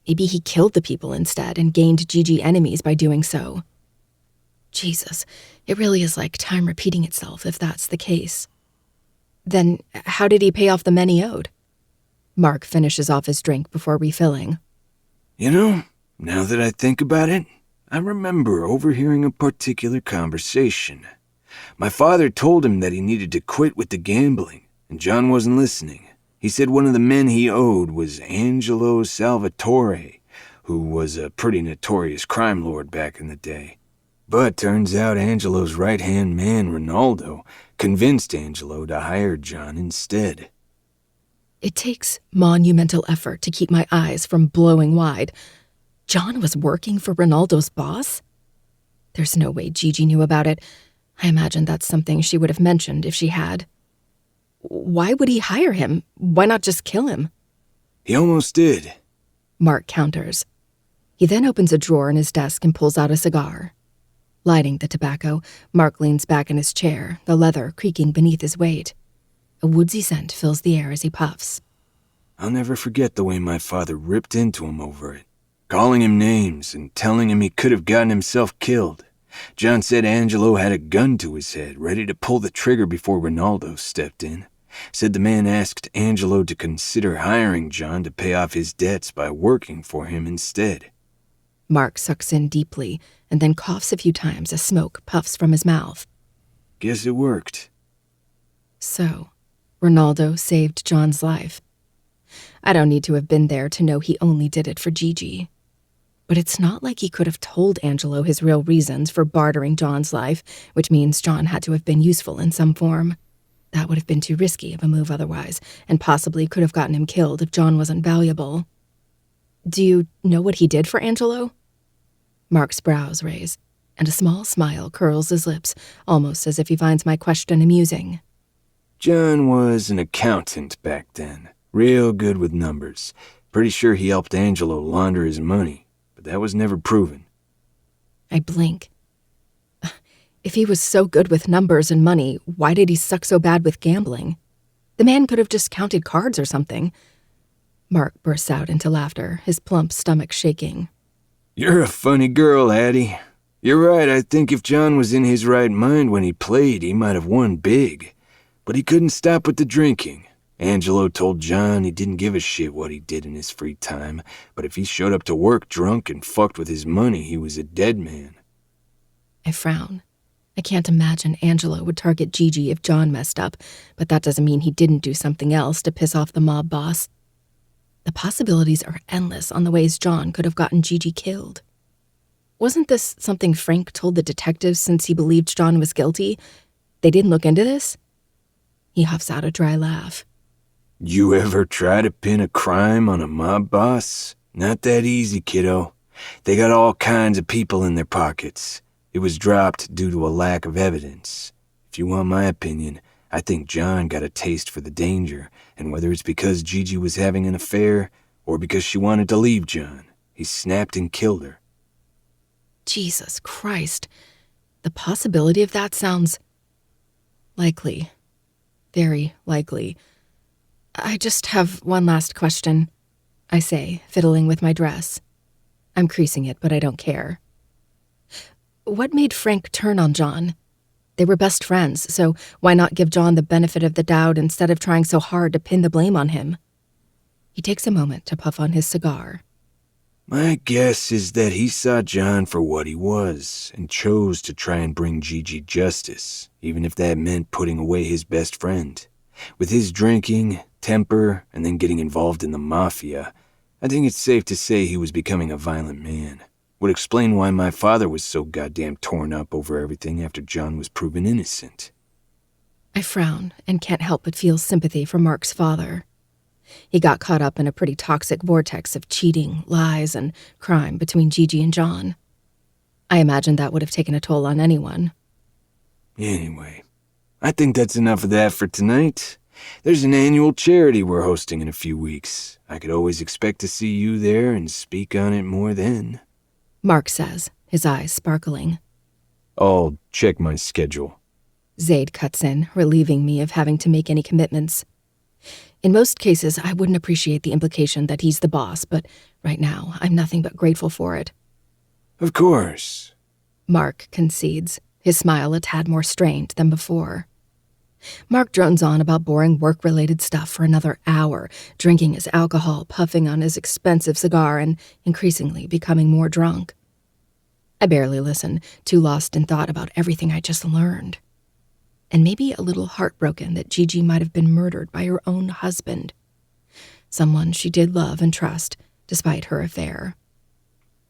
Maybe he killed the people instead and gained Gigi enemies by doing so. Jesus, it really is like time repeating itself if that's the case. Then how did he pay off the men he owed? Mark finishes off his drink before refilling. You know, now that I think about it, I remember overhearing a particular conversation. My father told him that he needed to quit with the gambling, and John wasn't listening. He said one of the men he owed was Angelo Salvatore, who was a pretty notorious crime lord back in the day. But turns out Angelo's right-hand man, Ronaldo, convinced Angelo to hire John instead. It takes monumental effort to keep my eyes from blowing wide. John was working for Ronaldo's boss? There's no way Gigi knew about it. I imagine that's something she would have mentioned if she had. Why would he hire him? Why not just kill him? He almost did. Mark counters. He then opens a drawer in his desk and pulls out a cigar. Lighting the tobacco, Mark leans back in his chair, the leather creaking beneath his weight. A woodsy scent fills the air as he puffs. I'll never forget the way my father ripped into him over it, calling him names and telling him he could have gotten himself killed. John said Angelo had a gun to his head, ready to pull the trigger before Ronaldo stepped in. Said the man asked Angelo to consider hiring John to pay off his debts by working for him instead. Mark sucks in deeply and then coughs a few times as smoke puffs from his mouth. Guess it worked. So, Ronaldo saved John's life. I don't need to have been there to know he only did it for Gigi. But it's not like he could have told Angelo his real reasons for bartering John's life, which means John had to have been useful in some form. That would have been too risky of a move otherwise, and possibly could have gotten him killed if John wasn't valuable. Do you know what he did for Angelo? Mark's brows raise, and a small smile curls his lips, almost as if he finds my question amusing. John was an accountant back then, real good with numbers. Pretty sure he helped Angelo launder his money, but that was never proven. I blink. If he was so good with numbers and money, why did he suck so bad with gambling? The man could have just counted cards or something. Mark bursts out into laughter, his plump stomach shaking. You're a funny girl, Addie. You're right, I think if John was in his right mind when he played, he might have won big. But he couldn't stop with the drinking. Angelo told John he didn't give a shit what he did in his free time, but if he showed up to work drunk and fucked with his money, he was a dead man. I frown. I can't imagine Angelo would target Gigi if John messed up, but that doesn't mean he didn't do something else to piss off the mob boss. The possibilities are endless on the ways John could have gotten Gigi killed. Wasn't this something Frank told the detectives since he believed John was guilty? They didn't look into this? He huffs out a dry laugh. You ever try to pin a crime on a mob boss? Not that easy, kiddo. They got all kinds of people in their pockets. It was dropped due to a lack of evidence. If you want my opinion, I think John got a taste for the danger, and whether it's because Gigi was having an affair or because she wanted to leave John, he snapped and killed her. Jesus Christ. The possibility of that sounds likely. Very likely. I just have one last question, I say, fiddling with my dress. I'm creasing it, but I don't care. What made Frank turn on John? They were best friends, so why not give John the benefit of the doubt instead of trying so hard to pin the blame on him? He takes a moment to puff on his cigar. My guess is that he saw John for what he was and chose to try and bring Gigi justice, even if that meant putting away his best friend. With his drinking, temper, and then getting involved in the mafia, I think it's safe to say he was becoming a violent man. Would explain why my father was so goddamn torn up over everything after John was proven innocent. I frown and can't help but feel sympathy for Mark's father. He got caught up in a pretty toxic vortex of cheating, lies, and crime between Gigi and John. I imagine that would have taken a toll on anyone. Anyway, I think that's enough of that for tonight. There's an annual charity we're hosting in a few weeks. I could always expect to see you there and speak on it more then. Mark says, his eyes sparkling. I'll check my schedule. Zaid cuts in, relieving me of having to make any commitments. In most cases, I wouldn't appreciate the implication that he's the boss, but right now, I'm nothing but grateful for it. Of course. Mark concedes, his smile a tad more strained than before. Mark drones on about boring work-related stuff for another hour, drinking his alcohol, puffing on his expensive cigar, and increasingly becoming more drunk. I barely listen, too lost in thought about everything I just learned. And maybe a little heartbroken that Gigi might have been murdered by her own husband. Someone she did love and trust, despite her affair.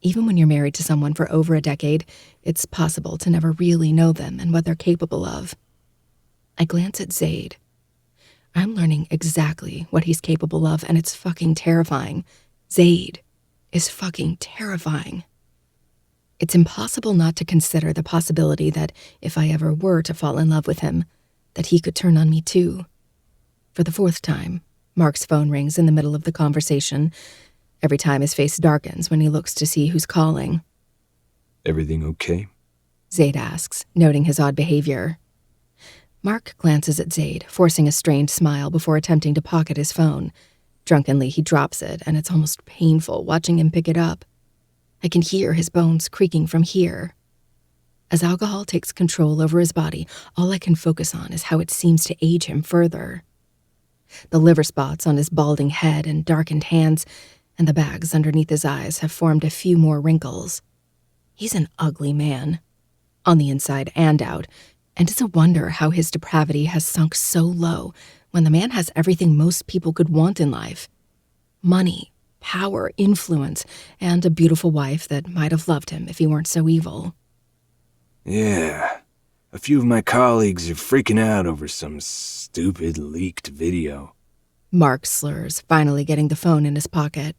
Even when you're married to someone for over a decade, it's possible to never really know them and what they're capable of. I glance at Zaid. I'm learning exactly what he's capable of, and it's fucking terrifying. Zaid is fucking terrifying. It's impossible not to consider the possibility that if I ever were to fall in love with him, that he could turn on me too. For the fourth time, Mark's phone rings in the middle of the conversation, Every time his face darkens when he looks to see who's calling. Everything okay? Zaid asks, noting his odd behavior. Mark glances at Zaid, forcing a strained smile before attempting to pocket his phone. Drunkenly, he drops it, and it's almost painful watching him pick it up. I can hear his bones creaking from here. As alcohol takes control over his body, all I can focus on is how it seems to age him further. The liver spots on his balding head and darkened hands, and the bags underneath his eyes have formed a few more wrinkles. He's an ugly man, on the inside and out, and it's a wonder how his depravity has sunk so low when the man has everything most people could want in life. Money, power, influence, and a beautiful wife that might have loved him if he weren't so evil. Yeah, a few of my colleagues are freaking out over some stupid leaked video. Mark slurs, finally getting the phone in his pocket.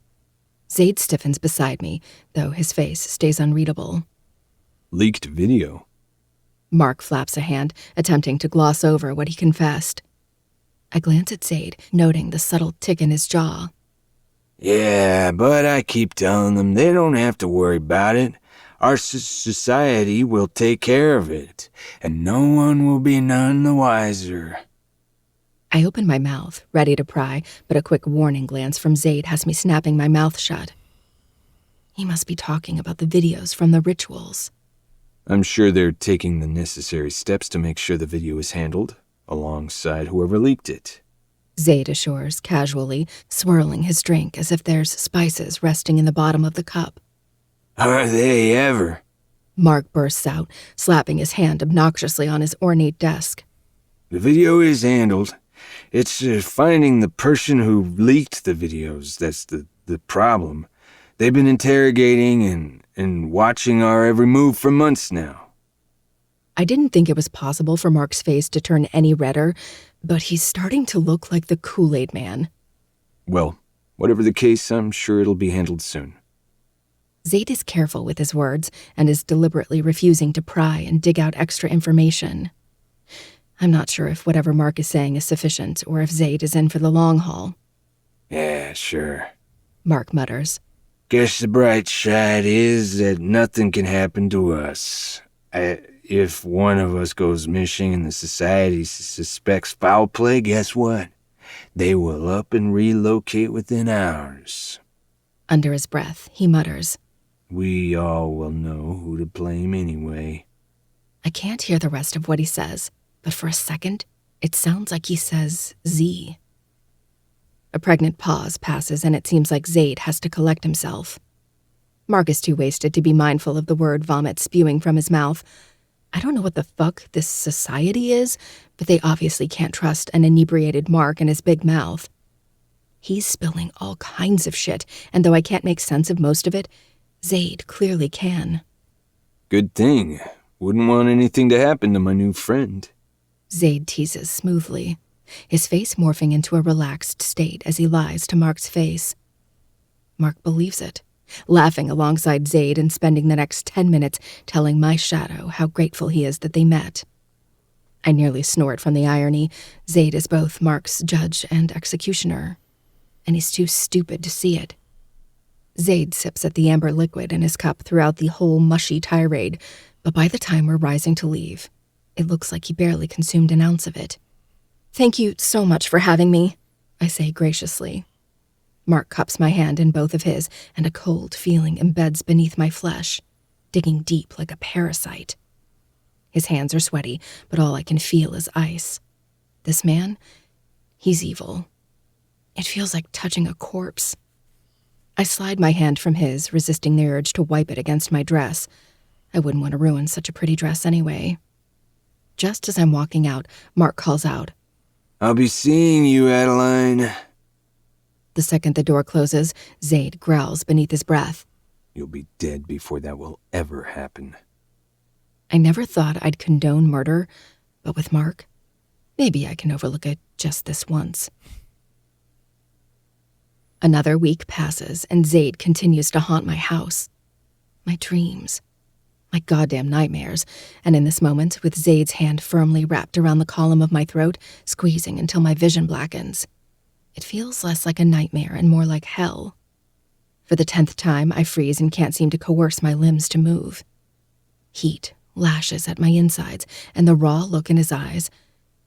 Zaid stiffens beside me, though his face stays unreadable. Leaked video? Mark flaps a hand, attempting to gloss over what he confessed. I glance at Zaid, noting the subtle tick in his jaw. Yeah, but I keep telling them they don't have to worry about it. Our society will take care of it, and no one will be none the wiser. I open my mouth, ready to pry, but a quick warning glance from Zaid has me snapping my mouth shut. He must be talking about the videos from the rituals. I'm sure they're taking the necessary steps to make sure the video is handled, alongside whoever leaked it. Zaid assures, casually, swirling his drink as if there's spices resting in the bottom of the cup. Are they ever? Mark bursts out, slapping his hand obnoxiously on his ornate desk. The video is handled. It's finding the person who leaked the videos that's the problem. They've been interrogating and watching our every move for months now. I didn't think it was possible for Mark's face to turn any redder, but he's starting to look like the Kool-Aid Man. Well, whatever the case, I'm sure it'll be handled soon. Zaid is careful with his words and is deliberately refusing to pry and dig out extra information. I'm not sure if whatever Mark is saying is sufficient or if Zaid is in for the long haul. Yeah, sure. Mark mutters. Guess the bright side is that nothing can happen to us. If one of us goes missing and the society suspects foul play, guess what? They will up and relocate within hours. Under his breath, he mutters. We all will know who to blame anyway. I can't hear the rest of what he says, but for a second, it sounds like he says Z. A pregnant pause passes, and it seems like Zaid has to collect himself. Mark is too wasted to be mindful of the word vomit spewing from his mouth. I don't know what the fuck this society is, but they obviously can't trust an inebriated Mark and his big mouth. He's spilling all kinds of shit, and though I can't make sense of most of it, Zaid clearly can. Good thing. Wouldn't want anything to happen to my new friend. Zaid teases smoothly, his face morphing into a relaxed state as he lies to Mark's face. Mark believes it, laughing alongside Zaid and spending the next 10 minutes telling my shadow how grateful he is that they met. I nearly snort from the irony. Zaid is both Mark's judge and executioner, and he's too stupid to see it. Zaid sips at the amber liquid in his cup throughout the whole mushy tirade, but by the time we're rising to leave, it looks like he barely consumed an ounce of it. Thank you so much for having me, I say graciously. Mark cups my hand in both of his, and a cold feeling embeds beneath my flesh, digging deep like a parasite. His hands are sweaty, but all I can feel is ice. This man, he's evil. It feels like touching a corpse. I slide my hand from his, resisting the urge to wipe it against my dress. I wouldn't want to ruin such a pretty dress anyway. Just as I'm walking out, Mark calls out, I'll be seeing you, Adeline. The second the door closes, Zaid growls beneath his breath. You'll be dead before that will ever happen. I never thought I'd condone murder, but with Mark, maybe I can overlook it just this once. Another week passes, and Zaid continues to haunt my house. My dreams. My goddamn nightmares. And in this moment, with Zaid's hand firmly wrapped around the column of my throat, squeezing until my vision blackens. It feels less like a nightmare and more like hell. For the 10th time, I freeze and can't seem to coerce my limbs to move. Heat lashes at my insides, and the raw look in his eyes,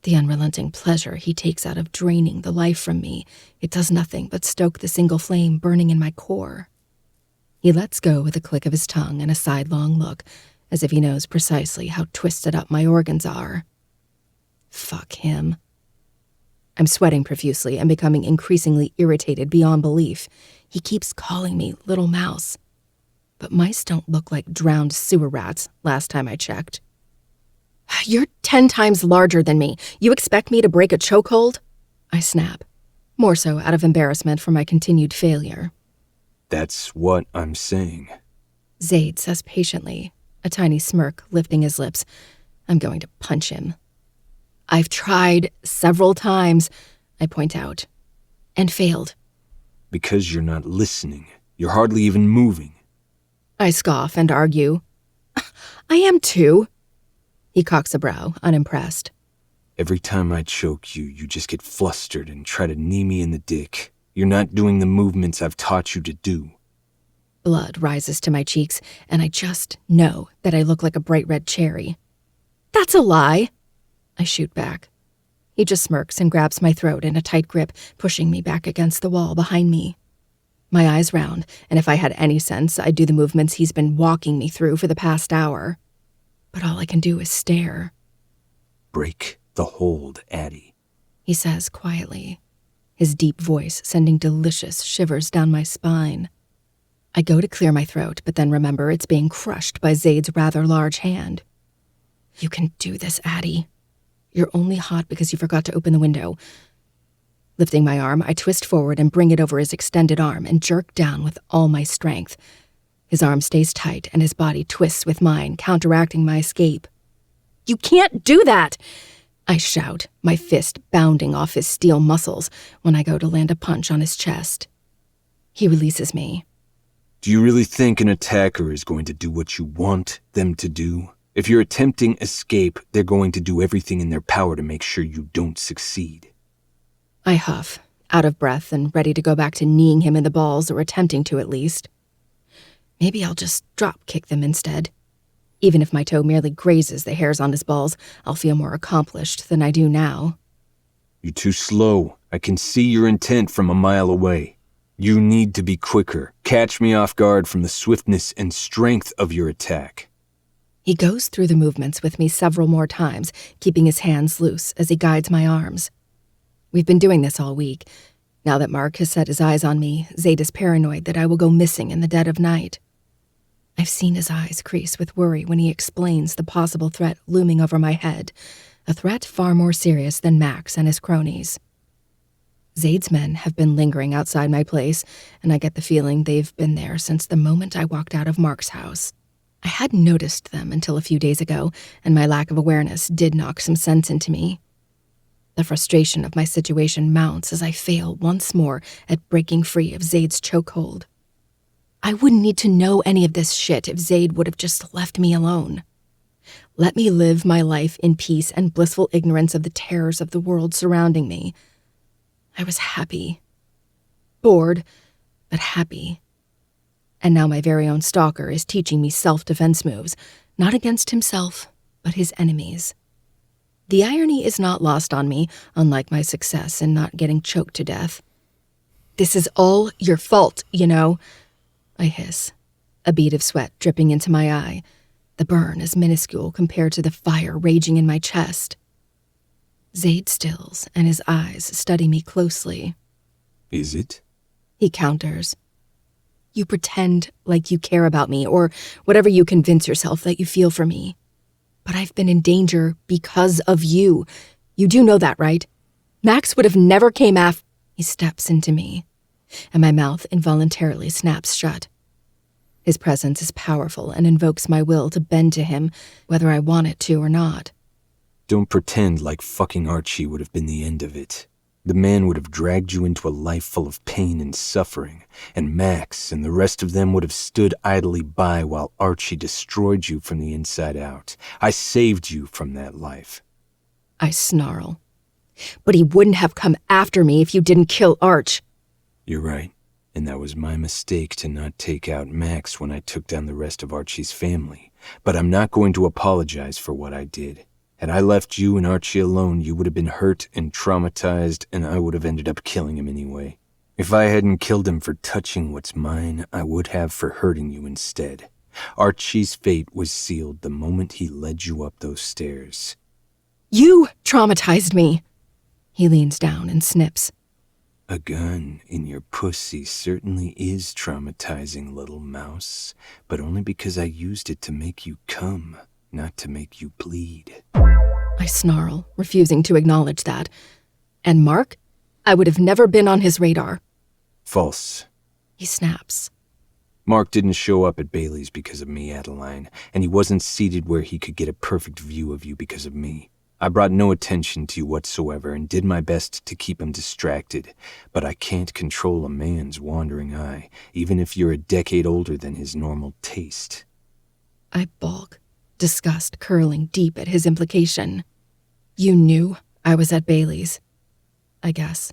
the unrelenting pleasure he takes out of draining the life from me, it does nothing but stoke the single flame burning in my core. He lets go with a click of his tongue and a sidelong look, as if he knows precisely how twisted up my organs are. Fuck him. I'm sweating profusely and becoming increasingly irritated beyond belief. He keeps calling me little mouse. But mice don't look like drowned sewer rats, last time I checked. You're 10 times larger than me. You expect me to break a chokehold? I snap, more so out of embarrassment for my continued failure. That's what I'm saying. Zaid says patiently, a tiny smirk lifting his lips. I'm going to punch him. I've tried several times, I point out, and failed. Because you're not listening. You're hardly even moving. I scoff and argue. I am too. He cocks a brow, unimpressed. Every time I choke you, you just get flustered and try to knee me in the dick. You're not doing the movements I've taught you to do. Blood rises to my cheeks, and I just know that I look like a bright red cherry. That's a lie, I shoot back. He just smirks and grabs my throat in a tight grip, pushing me back against the wall behind me. My eyes round, and if I had any sense, I'd do the movements he's been walking me through for the past hour. But all I can do is stare. Break the hold, Addie, he says quietly, his deep voice sending delicious shivers down my spine. I go to clear my throat, but then remember it's being crushed by Zaid's rather large hand. You can do this, Addie. You're only hot because you forgot to open the window. Lifting my arm, I twist forward and bring it over his extended arm and jerk down with all my strength. His arm stays tight and his body twists with mine, counteracting my escape. You can't do that! I shout, my fist bounding off his steel muscles when I go to land a punch on his chest. He releases me. Do you really think an attacker is going to do what you want them to do? If you're attempting escape, they're going to do everything in their power to make sure you don't succeed. I huff, out of breath and ready to go back to kneeing him in the balls, or attempting to at least. Maybe I'll just drop kick them instead. Even if my toe merely grazes the hairs on his balls, I'll feel more accomplished than I do now. You're too slow. I can see your intent from a mile away. You need to be quicker. Catch me off guard from the swiftness and strength of your attack. He goes through the movements with me several more times, keeping his hands loose as he guides my arms. We've been doing this all week. Now that Mark has set his eyes on me, Zaid is paranoid that I will go missing in the dead of night. I've seen his eyes crease with worry when he explains the possible threat looming over my head, a threat far more serious than Max and his cronies. Zaid's men have been lingering outside my place, and I get the feeling they've been there since the moment I walked out of Mark's house. I hadn't noticed them until a few days ago, and my lack of awareness did knock some sense into me. The frustration of my situation mounts as I fail once more at breaking free of Zaid's chokehold. I wouldn't need to know any of this shit if Zaid would have just left me alone. Let me live my life in peace and blissful ignorance of the terrors of the world surrounding me. I was happy. Bored, but happy. And now my very own stalker is teaching me self-defense moves, not against himself, but his enemies. The irony is not lost on me, unlike my success in not getting choked to death. This is all your fault, you know, I hiss, a bead of sweat dripping into my eye. The burn is minuscule compared to the fire raging in my chest. Zaid stills, and his eyes study me closely. Is it? He counters. You pretend like you care about me, or whatever you convince yourself that you feel for me. But I've been in danger because of you. You do know that, right? Max would have never came after. He steps into me, and my mouth involuntarily snaps shut. His presence is powerful and invokes my will to bend to him, whether I want it to or not. Don't pretend like fucking Archie would have been the end of it. The man would have dragged you into a life full of pain and suffering, and Max and the rest of them would have stood idly by while Archie destroyed you from the inside out. I saved you from that life. I snarl. But he wouldn't have come after me if you didn't kill Arch. You're right. And that was my mistake to not take out Max when I took down the rest of Archie's family. But I'm not going to apologize for what I did. Had I left you and Archie alone, you would have been hurt and traumatized, and I would have ended up killing him anyway. If I hadn't killed him for touching what's mine, I would have for hurting you instead. Archie's fate was sealed the moment he led you up those stairs. You traumatized me. He leans down and snips. A gun in your pussy certainly is traumatizing, little mouse, but only because I used it to make you come, not to make you bleed. I snarl, refusing to acknowledge that. And Mark? I would have never been on his radar. False. He snaps. Mark didn't show up at Bailey's because of me, Adeline, and he wasn't seated where he could get a perfect view of you because of me. I brought no attention to you whatsoever and did my best to keep him distracted, but I can't control a man's wandering eye, even if you're a decade older than his normal taste. I balk, disgust curling deep at his implication. You knew I was at Bailey's, I guess.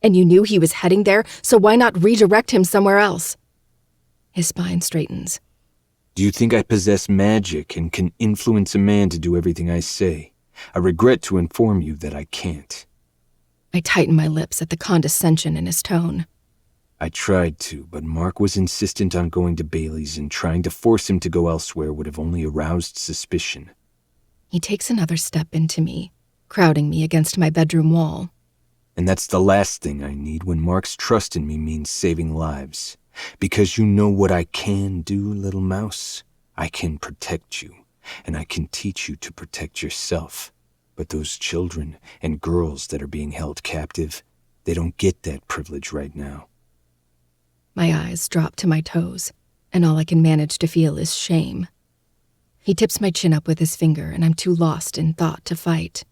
And you knew he was heading there, so why not redirect him somewhere else? His spine straightens. Do you think I possess magic and can influence a man to do everything I say? I regret to inform you that I can't. I tighten my lips at the condescension in his tone. I tried to, but Mark was insistent on going to Bailey's, and trying to force him to go elsewhere would have only aroused suspicion. He takes another step into me, crowding me against my bedroom wall. And that's the last thing I need when Mark's trust in me means saving lives. Because you know what I can do, little mouse? I can protect you, and I can teach you to protect yourself. But those children and girls that are being held captive, they don't get that privilege right now. My eyes drop to my toes, and all I can manage to feel is shame. He tips my chin up with his finger, and I'm too lost in thought to fight.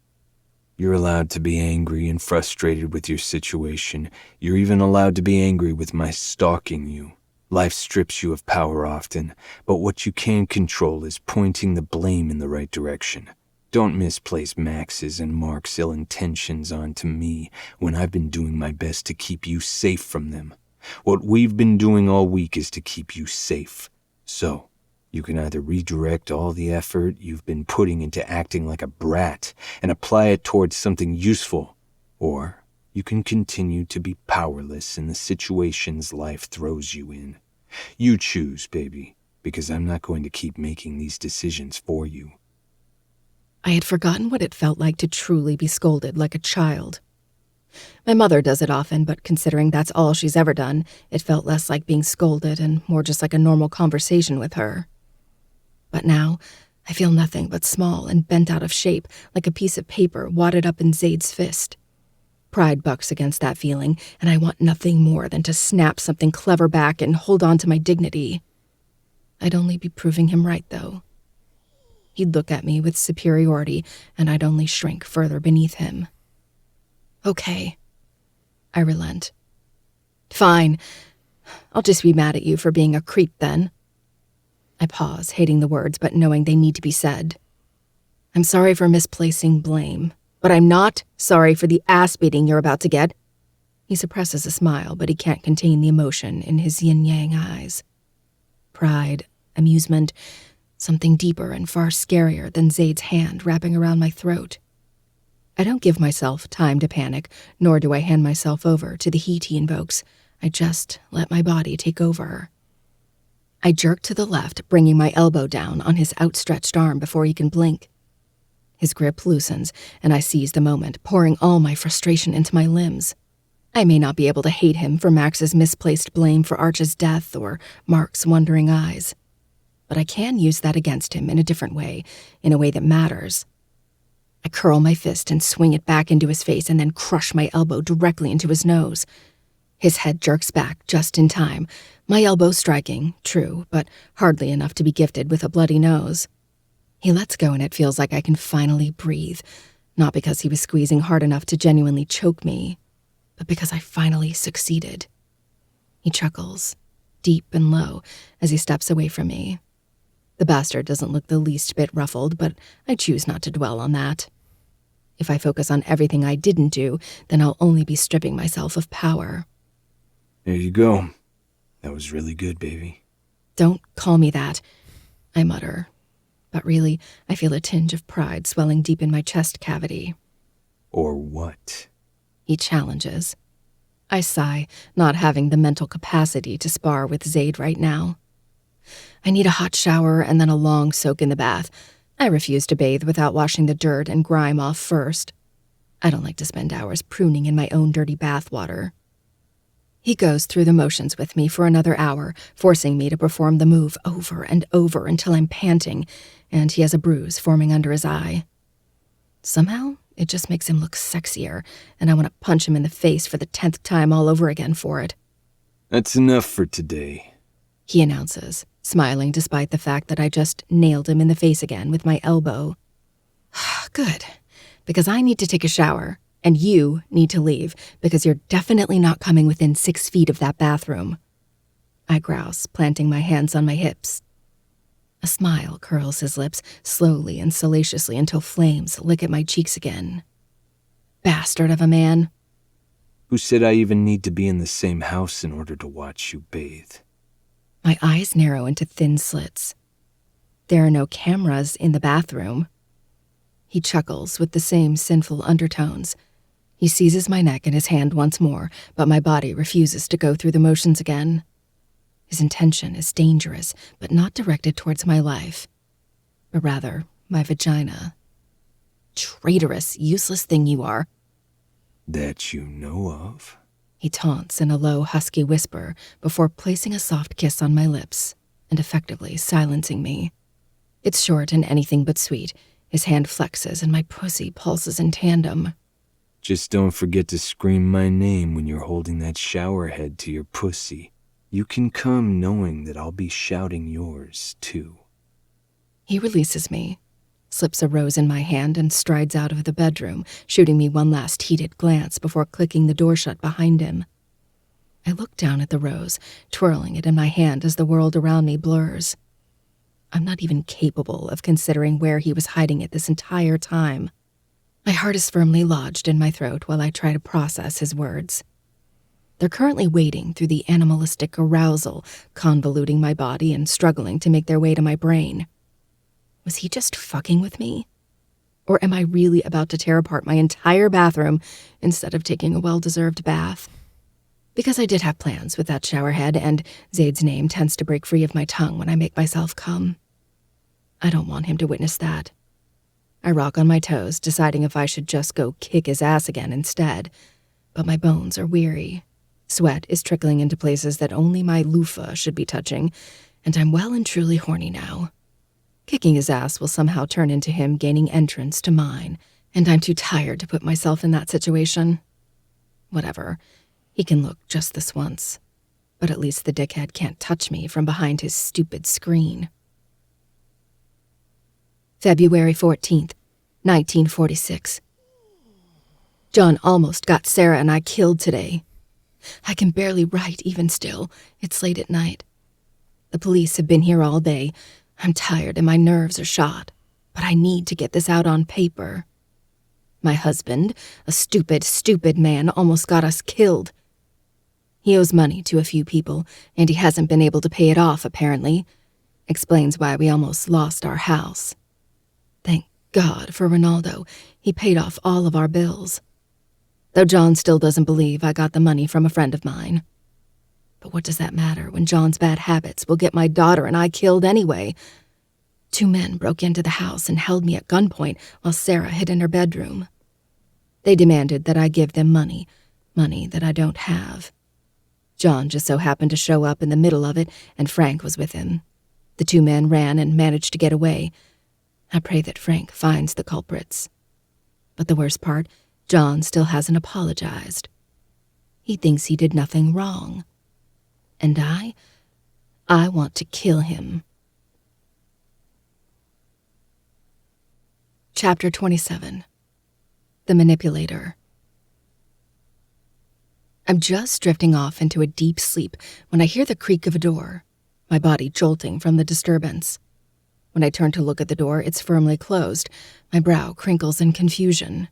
You're allowed to be angry and frustrated with your situation. You're even allowed to be angry with my stalking you. Life strips you of power often, but what you can control is pointing the blame in the right direction. Don't misplace Max's and Mark's ill intentions onto me when I've been doing my best to keep you safe from them. What we've been doing all week is to keep you safe. So, you can either redirect all the effort you've been putting into acting like a brat and apply it towards something useful, or you can continue to be powerless in the situations life throws you in. You choose, baby, because I'm not going to keep making these decisions for you. I had forgotten what it felt like to truly be scolded like a child. My mother does it often, but considering that's all she's ever done, it felt less like being scolded and more just like a normal conversation with her. But now, I feel nothing but small and bent out of shape, like a piece of paper wadded up in Zaid's fist. Pride bucks against that feeling, and I want nothing more than to snap something clever back and hold on to my dignity. I'd only be proving him right, though. He'd look at me with superiority, and I'd only shrink further beneath him. Okay. I relent. Fine. I'll just be mad at you for being a creep then. I pause, hating the words, but knowing they need to be said. I'm sorry for misplacing blame, but I'm not sorry for the ass-beating you're about to get. He suppresses a smile, but he can't contain the emotion in his yin-yang eyes. Pride, amusement, something deeper and far scarier than Zaid's hand wrapping around my throat. I don't give myself time to panic, nor do I hand myself over to the heat he invokes. I just let my body take over. I jerk to the left, bringing my elbow down on his outstretched arm before he can blink. His grip loosens, and I seize the moment, pouring all my frustration into my limbs. I may not be able to hate him for Max's misplaced blame for Arch's death or Mark's wondering eyes, but I can use that against him in a different way, in a way that matters. I curl my fist and swing it back into his face and then crush my elbow directly into his nose. His head jerks back just in time, my elbow striking, true, but hardly enough to be gifted with a bloody nose. He lets go and it feels like I can finally breathe, not because he was squeezing hard enough to genuinely choke me, but because I finally succeeded. He chuckles, deep and low, as he steps away from me. The bastard doesn't look the least bit ruffled, but I choose not to dwell on that. If I focus on everything I didn't do, then I'll only be stripping myself of power. There you go. That was really good, baby. Don't call me that, I mutter. But really, I feel a tinge of pride swelling deep in my chest cavity. Or what? He challenges. I sigh, not having the mental capacity to spar with Zaid right now. I need a hot shower and then a long soak in the bath. I refuse to bathe without washing the dirt and grime off first. I don't like to spend hours pruning in my own dirty bathwater. He goes through the motions with me for another hour, forcing me to perform the move over and over until I'm panting, and he has a bruise forming under his eye. Somehow, it just makes him look sexier, and I want to punch him in the face for the 10th time all over again for it. That's enough for today, he announces, smiling despite the fact that I just nailed him in the face again with my elbow. Good, because I need to take a shower. And you need to leave, because you're definitely not coming within 6 feet of that bathroom. I grouse, planting my hands on my hips. A smile curls his lips, slowly and salaciously until flames lick at my cheeks again. Bastard of a man. Who said I even need to be in the same house in order to watch you bathe? My eyes narrow into thin slits. There are no cameras in the bathroom. He chuckles with the same sinful undertones. He seizes my neck in his hand once more, but my body refuses to go through the motions again. His intention is dangerous, but not directed towards my life, but rather my vagina. Traitorous, useless thing you are. That you know of? He taunts in a low, husky whisper before placing a soft kiss on my lips and effectively silencing me. It's short and anything but sweet. His hand flexes and my pussy pulses in tandem. Just don't forget to scream my name when you're holding that shower head to your pussy. You can come knowing that I'll be shouting yours, too. He releases me, slips a rose in my hand, and strides out of the bedroom, shooting me one last heated glance before clicking the door shut behind him. I look down at the rose, twirling it in my hand as the world around me blurs. I'm not even capable of considering where he was hiding it this entire time. My heart is firmly lodged in my throat while I try to process his words. They're currently wading through the animalistic arousal, convoluting my body and struggling to make their way to my brain. Was he just fucking with me? Or am I really about to tear apart my entire bathroom instead of taking a well-deserved bath? Because I did have plans with that shower head, and Zaid's name tends to break free of my tongue when I make myself come. I don't want him to witness that. I rock on my toes, deciding if I should just go kick his ass again instead. But my bones are weary. Sweat is trickling into places that only my loofah should be touching, and I'm well and truly horny now. Kicking his ass will somehow turn into him gaining entrance to mine, and I'm too tired to put myself in that situation. Whatever. He can look just this once. But at least the dickhead can't touch me from behind his stupid screen. February 14th, 1946. John almost got Sarah and I killed today. I can barely write even still. It's late at night. The police have been here all day. I'm tired and my nerves are shot. But I need to get this out on paper. My husband, a stupid, stupid man, almost got us killed. He owes money to a few people, and he hasn't been able to pay it off, apparently. Explains why we almost lost our house. Thank God for Ronaldo. He paid off all of our bills. Though John still doesn't believe I got the money from a friend of mine. But what does that matter when John's bad habits will get my daughter and I killed anyway? 2 men broke into the house and held me at gunpoint while Sarah hid in her bedroom. They demanded that I give them money that I don't have. John just so happened to show up in the middle of it, and Frank was with him. The 2 men ran and managed to get away. I pray that Frank finds the culprits. But the worst part, John still hasn't apologized. He thinks he did nothing wrong. And I want to kill him. Chapter 27. The Manipulator. I'm just drifting off into a deep sleep when I hear the creak of a door, my body jolting from the disturbance. When I turn to look at the door, it's firmly closed. My brow crinkles in confusion.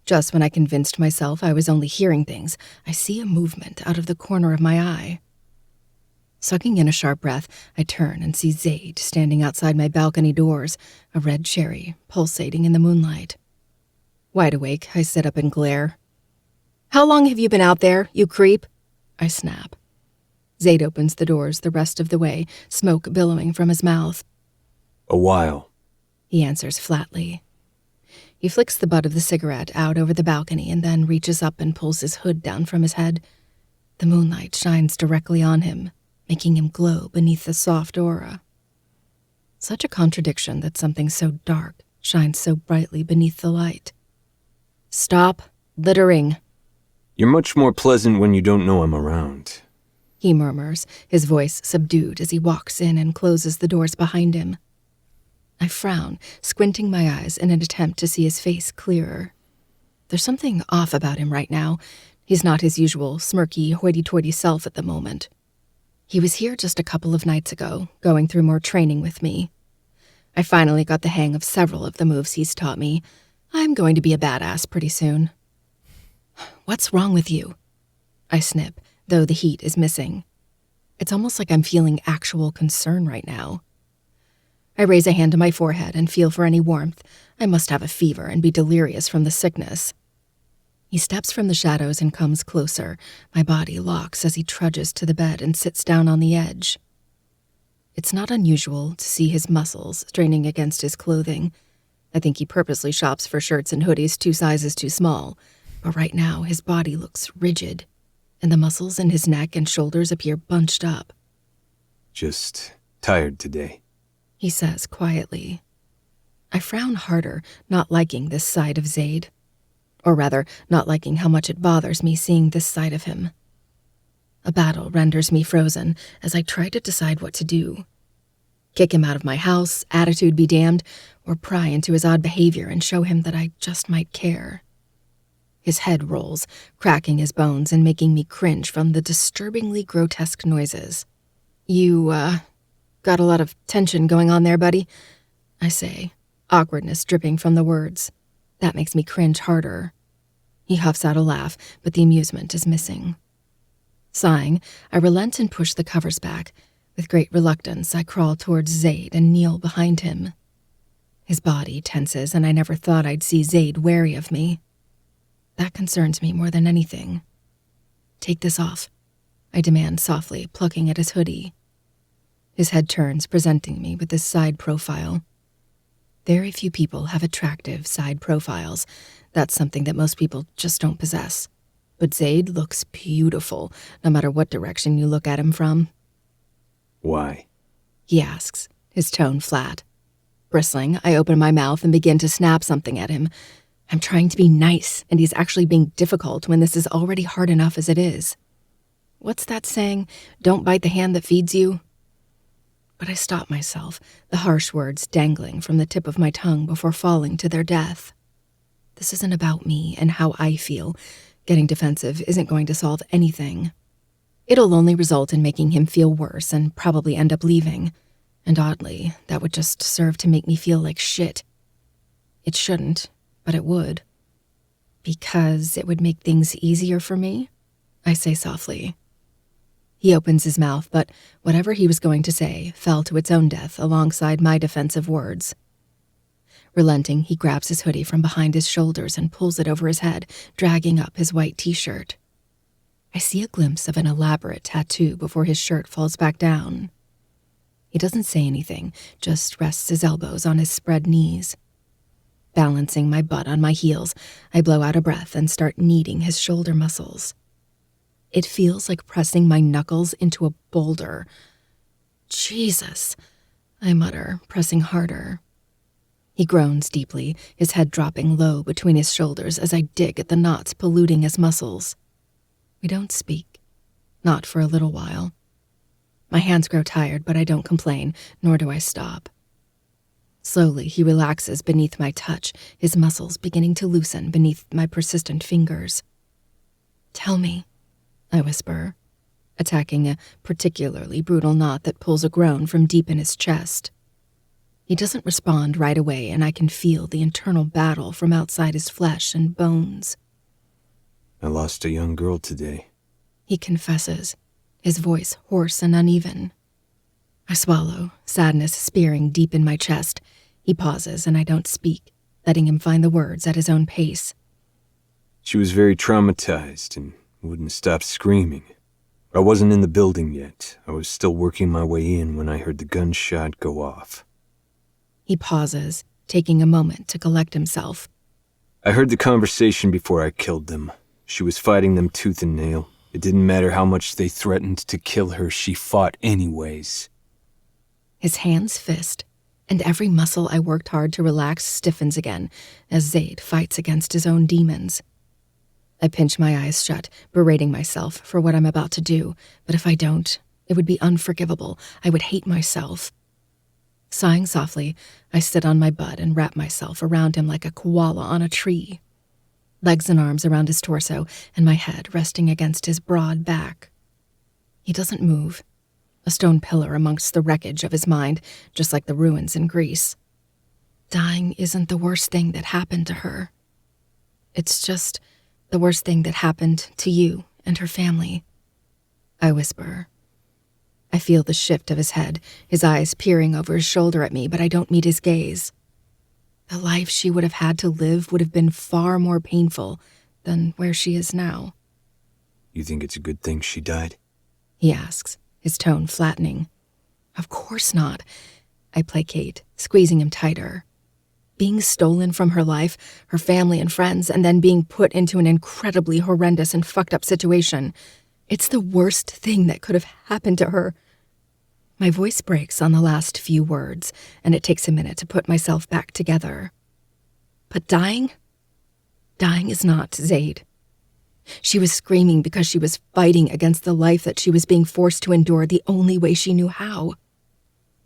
Just when I convinced myself I was only hearing things, I see a movement out of the corner of my eye. Sucking in a sharp breath, I turn and see Zaid standing outside my balcony doors, a red cherry pulsating in the moonlight. Wide awake, I sit up and glare. "How long have you been out there, you creep?" I snap. Zaid opens the doors the rest of the way, smoke billowing from his mouth. "A while," he answers flatly. He flicks the butt of the cigarette out over the balcony and then reaches up and pulls his hood down from his head. The moonlight shines directly on him, making him glow beneath the soft aura. Such a contradiction that something so dark shines so brightly beneath the light. "Stop littering," "You're much more pleasant when you don't know I'm around," he murmurs, his voice subdued as he walks in and closes the doors behind him. I frown, squinting my eyes in an attempt to see his face clearer. There's something off about him right now. He's not his usual smirky, hoity-toity self at the moment. He was here just a couple of nights ago, going through more training with me. I finally got the hang of several of the moves he's taught me. I'm going to be a badass pretty soon. "What's wrong with you?" I snip, though the heat is missing. It's almost like I'm feeling actual concern right now. I raise a hand to my forehead and feel for any warmth. I must have a fever and be delirious from the sickness. He steps from the shadows and comes closer. My body locks as he trudges to the bed and sits down on the edge. It's not unusual to see his muscles straining against his clothing. I think he purposely shops for shirts and hoodies 2 sizes too small. But right now, his body looks rigid, and the muscles in his neck and shoulders appear bunched up. "Just tired today," he says quietly. I frown harder, not liking this side of Zaid. Or rather, not liking how much it bothers me seeing this side of him. A battle renders me frozen as I try to decide what to do. Kick him out of my house, attitude be damned, or pry into his odd behavior and show him that I just might care. His head rolls, cracking his bones and making me cringe from the disturbingly grotesque noises. You, got a lot of tension going on there, buddy," I say, awkwardness dripping from the words. That makes me cringe harder. He huffs out a laugh, but the amusement is missing. Sighing, I relent and push the covers back. With great reluctance, I crawl towards Zaid and kneel behind him. His body tenses, and I never thought I'd see Zaid wary of me. That concerns me more than anything. "Take this off," I demand softly, plucking at his hoodie. His head turns, presenting me with his side profile. Very few people have attractive side profiles. That's something that most people just don't possess. But Zaid looks beautiful, no matter what direction you look at him from. "Why?" he asks, his tone flat. Bristling, I open my mouth and begin to snap something at him. I'm trying to be nice, and he's actually being difficult when this is already hard enough as it is. What's that saying? Don't bite the hand that feeds you? But I stop myself, the harsh words dangling from the tip of my tongue before falling to their death. This isn't about me and how I feel. Getting defensive isn't going to solve anything. It'll only result in making him feel worse and probably end up leaving. And oddly, that would just serve to make me feel like shit. It shouldn't, but it would. Because it would make things easier for me? I say softly. He opens his mouth, but whatever he was going to say fell to its own death alongside my defensive words. Relenting, he grabs his hoodie from behind his shoulders and pulls it over his head, dragging up his white t-shirt. I see a glimpse of an elaborate tattoo before his shirt falls back down. He doesn't say anything, just rests his elbows on his spread knees. Balancing my butt on my heels, I blow out a breath and start kneading his shoulder muscles. It feels like pressing my knuckles into a boulder. "Jesus," I mutter, pressing harder. He groans deeply, his head dropping low between his shoulders as I dig at the knots polluting his muscles. We don't speak, not for a little while. My hands grow tired, but I don't complain, nor do I stop. Slowly, he relaxes beneath my touch, his muscles beginning to loosen beneath my persistent fingers. "Tell me," I whisper, attacking a particularly brutal knot that pulls a groan from deep in his chest. He doesn't respond right away, and I can feel the internal battle from outside his flesh and bones. I lost a young girl today. He confesses, his voice hoarse and uneven. I swallow, sadness spearing deep in my chest. He pauses, and I don't speak, letting him find the words at his own pace. She was very traumatized and wouldn't stop screaming. I wasn't in the building yet. I was still working my way in when I heard the gunshot go off. He pauses, taking a moment to collect himself. I heard the conversation before I killed them. She was fighting them tooth and nail. It didn't matter how much they threatened to kill her, she fought anyways. His hands fist, and every muscle I worked hard to relax stiffens again as Zaid fights against his own demons. I pinch my eyes shut, berating myself for what I'm about to do, but if I don't, it would be unforgivable. I would hate myself. Sighing softly, I sit on my butt and wrap myself around him like a koala on a tree. Legs and arms around his torso, and my head resting against his broad back. He doesn't move, a stone pillar amongst the wreckage of his mind, just like the ruins in Greece. Dying isn't the worst thing that happened to her. It's just the worst thing that happened to you and her family. I whisper. I feel the shift of his head, his eyes peering over his shoulder at me, but I don't meet his gaze. The life she would have had to live would have been far more painful than where she is now. You think it's a good thing she died? He asks, his tone flattening. Of course not. I placate, squeezing him tighter. Being stolen from her life, her family and friends, and then being put into an incredibly horrendous and fucked up situation. It's the worst thing that could have happened to her. My voice breaks on the last few words, and it takes a minute to put myself back together. But dying? Dying is not Zaid. She was screaming because she was fighting against the life that she was being forced to endure the only way she knew how.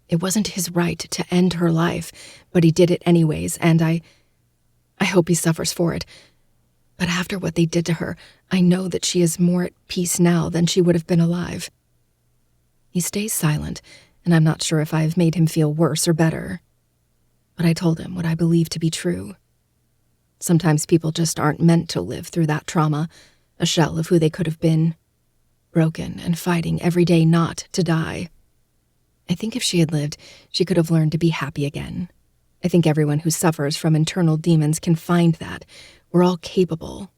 It wasn't his right to end her life, but he did it anyways, and I hope he suffers for it. But after what they did to her, I know that she is more at peace now than she would have been alive. He stays silent, and I'm not sure if I have made him feel worse or better. But I told him what I believe to be true. Sometimes people just aren't meant to live through that trauma, a shell of who they could have been, broken and fighting every day not to die. I think if she had lived, she could have learned to be happy again. I think everyone who suffers from internal demons can find that. We're all capable.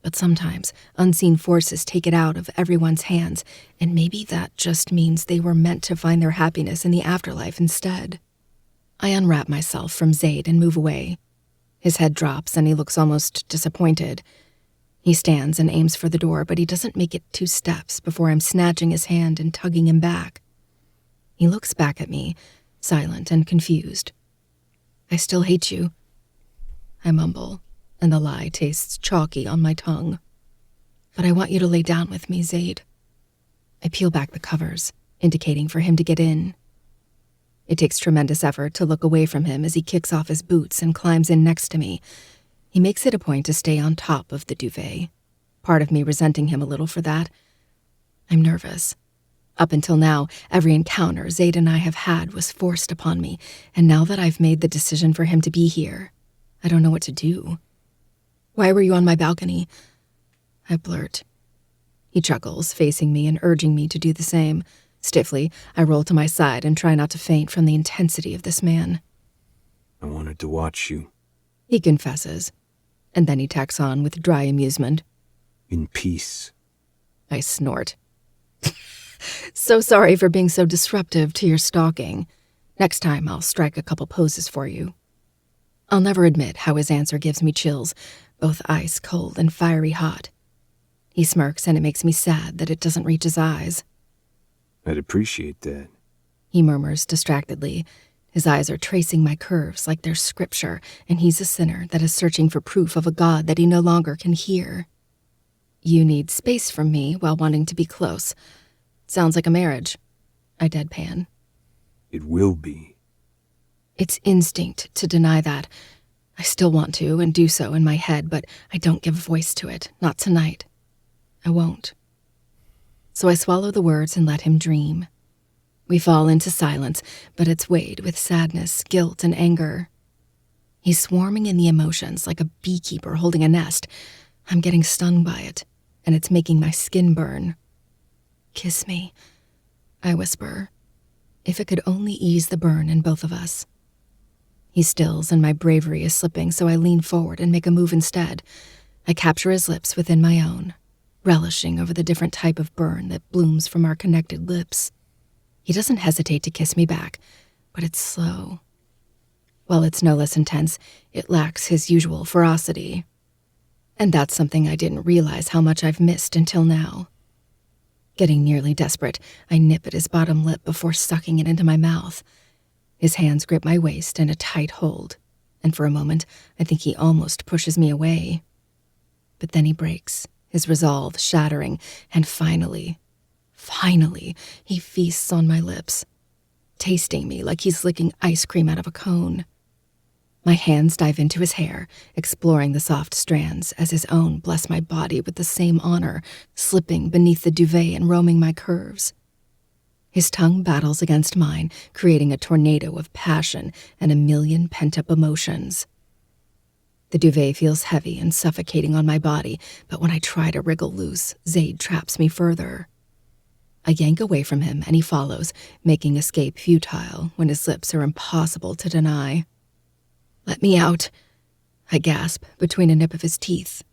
But sometimes unseen forces take it out of everyone's hands, and maybe that just means they were meant to find their happiness in the afterlife instead. I unwrap myself from Zaid and move away. His head drops and he looks almost disappointed. He stands and aims for the door, but he doesn't make it 2 steps before I'm snatching his hand and tugging him back. He looks back at me, silent and confused. I still hate you, I mumble, and the lie tastes chalky on my tongue. But I want you to lay down with me, Zaid. I peel back the covers, indicating for him to get in. It takes tremendous effort to look away from him as he kicks off his boots and climbs in next to me. He makes it a point to stay on top of the duvet, part of me resenting him a little for that. I'm nervous. Up until now, every encounter Zaid and I have had was forced upon me, and now that I've made the decision for him to be here, I don't know what to do. Why were you on my balcony? I blurt. He chuckles, facing me and urging me to do the same. Stiffly, I roll to my side and try not to faint from the intensity of this man. I wanted to watch you. He confesses, and then he tacks on with dry amusement. In peace. I snort. So sorry for being so disruptive to your stalking. Next time I'll strike a couple poses for you. I'll never admit how his answer gives me chills, both ice cold and fiery hot. He smirks, and it makes me sad that it doesn't reach his eyes. I'd appreciate that. He murmurs distractedly. His eyes are tracing my curves like they're scripture, and he's a sinner that is searching for proof of a God that he no longer can hear. You need space from me while wanting to be close. Sounds like a marriage. I deadpan. It will be. It's instinct to deny that. I still want to and do so in my head, but I don't give voice to it. Not tonight. I won't. So I swallow the words and let him dream. We fall into silence, but it's weighed with sadness, guilt, and anger. He's swarming in the emotions like a beekeeper holding a nest. I'm getting stung by it, and it's making my skin burn. "Kiss me," I whisper. If it could only ease the burn in both of us. He stills, and my bravery is slipping, so I lean forward and make a move instead. I capture his lips within my own, relishing over the different type of burn that blooms from our connected lips. He doesn't hesitate to kiss me back, but it's slow. While it's no less intense, it lacks his usual ferocity. And that's something I didn't realize how much I've missed until now. Getting nearly desperate, I nip at his bottom lip before sucking it into my mouth. His hands grip my waist in a tight hold, and for a moment, I think he almost pushes me away. But then he breaks, his resolve shattering, and finally, he feasts on my lips, tasting me like he's licking ice cream out of a cone. My hands dive into his hair, exploring the soft strands as his own bless my body with the same honor, slipping beneath the duvet and roaming my curves. His tongue battles against mine, creating a tornado of passion and a million pent-up emotions. The duvet feels heavy and suffocating on my body, but when I try to wriggle loose, Zaid traps me further. I yank away from him, and he follows, making escape futile when his lips are impossible to deny. "Let me out," I gasp between a nip of his teeth.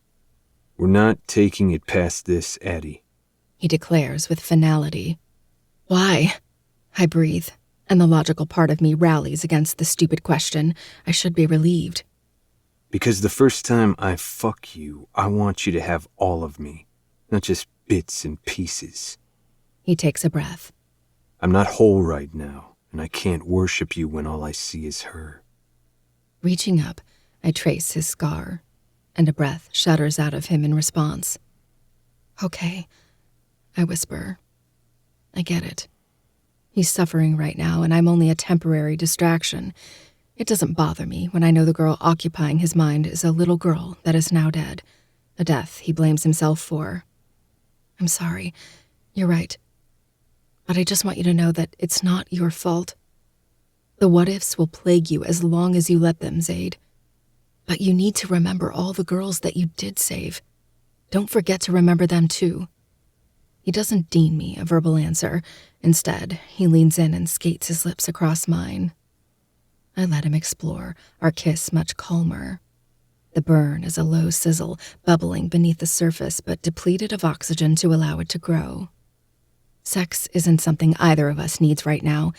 "We're not taking it past this, Addie," he declares with finality. "Why?" I breathe, and the logical part of me rallies against the stupid question. I should be relieved. "Because the first time I fuck you, I want you to have all of me, not just bits and pieces." He takes a breath. "I'm not whole right now, and I can't worship you when all I see is her." Reaching up, I trace his scar, and a breath shudders out of him in response. "Okay," I whisper. I get it. He's suffering right now, and I'm only a temporary distraction. It doesn't bother me when I know the girl occupying his mind is a little girl that is now dead, a death he blames himself for. "I'm sorry. You're right. But I just want you to know that it's not your fault. The what-ifs will plague you as long as you let them, Zaid. But you need to remember all the girls that you did save. Don't forget to remember them too." He doesn't deign me a verbal answer. Instead, he leans in and skates his lips across mine. I let him explore, our kiss much calmer. The burn is a low sizzle, bubbling beneath the surface but depleted of oxygen to allow it to grow. Sex isn't something either of us needs right now.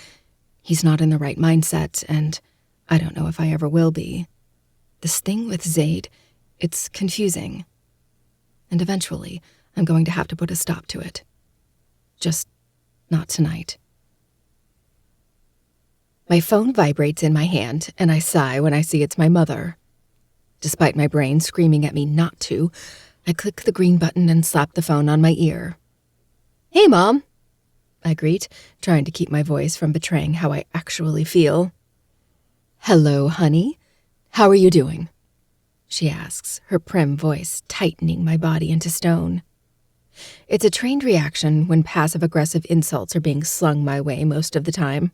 He's not in the right mindset, and I don't know if I ever will be. This thing with Zaid, it's confusing. And eventually, I'm going to have to put a stop to it. Just not tonight. My phone vibrates in my hand, and I sigh when I see it's my mother. Despite my brain screaming at me not to, I click the green button and slap the phone on my ear. "Hey, Mom," I greet, trying to keep my voice from betraying how I actually feel. "Hello, honey. How are you doing?" she asks, her prim voice tightening my body into stone. It's a trained reaction when passive-aggressive insults are being slung my way most of the time.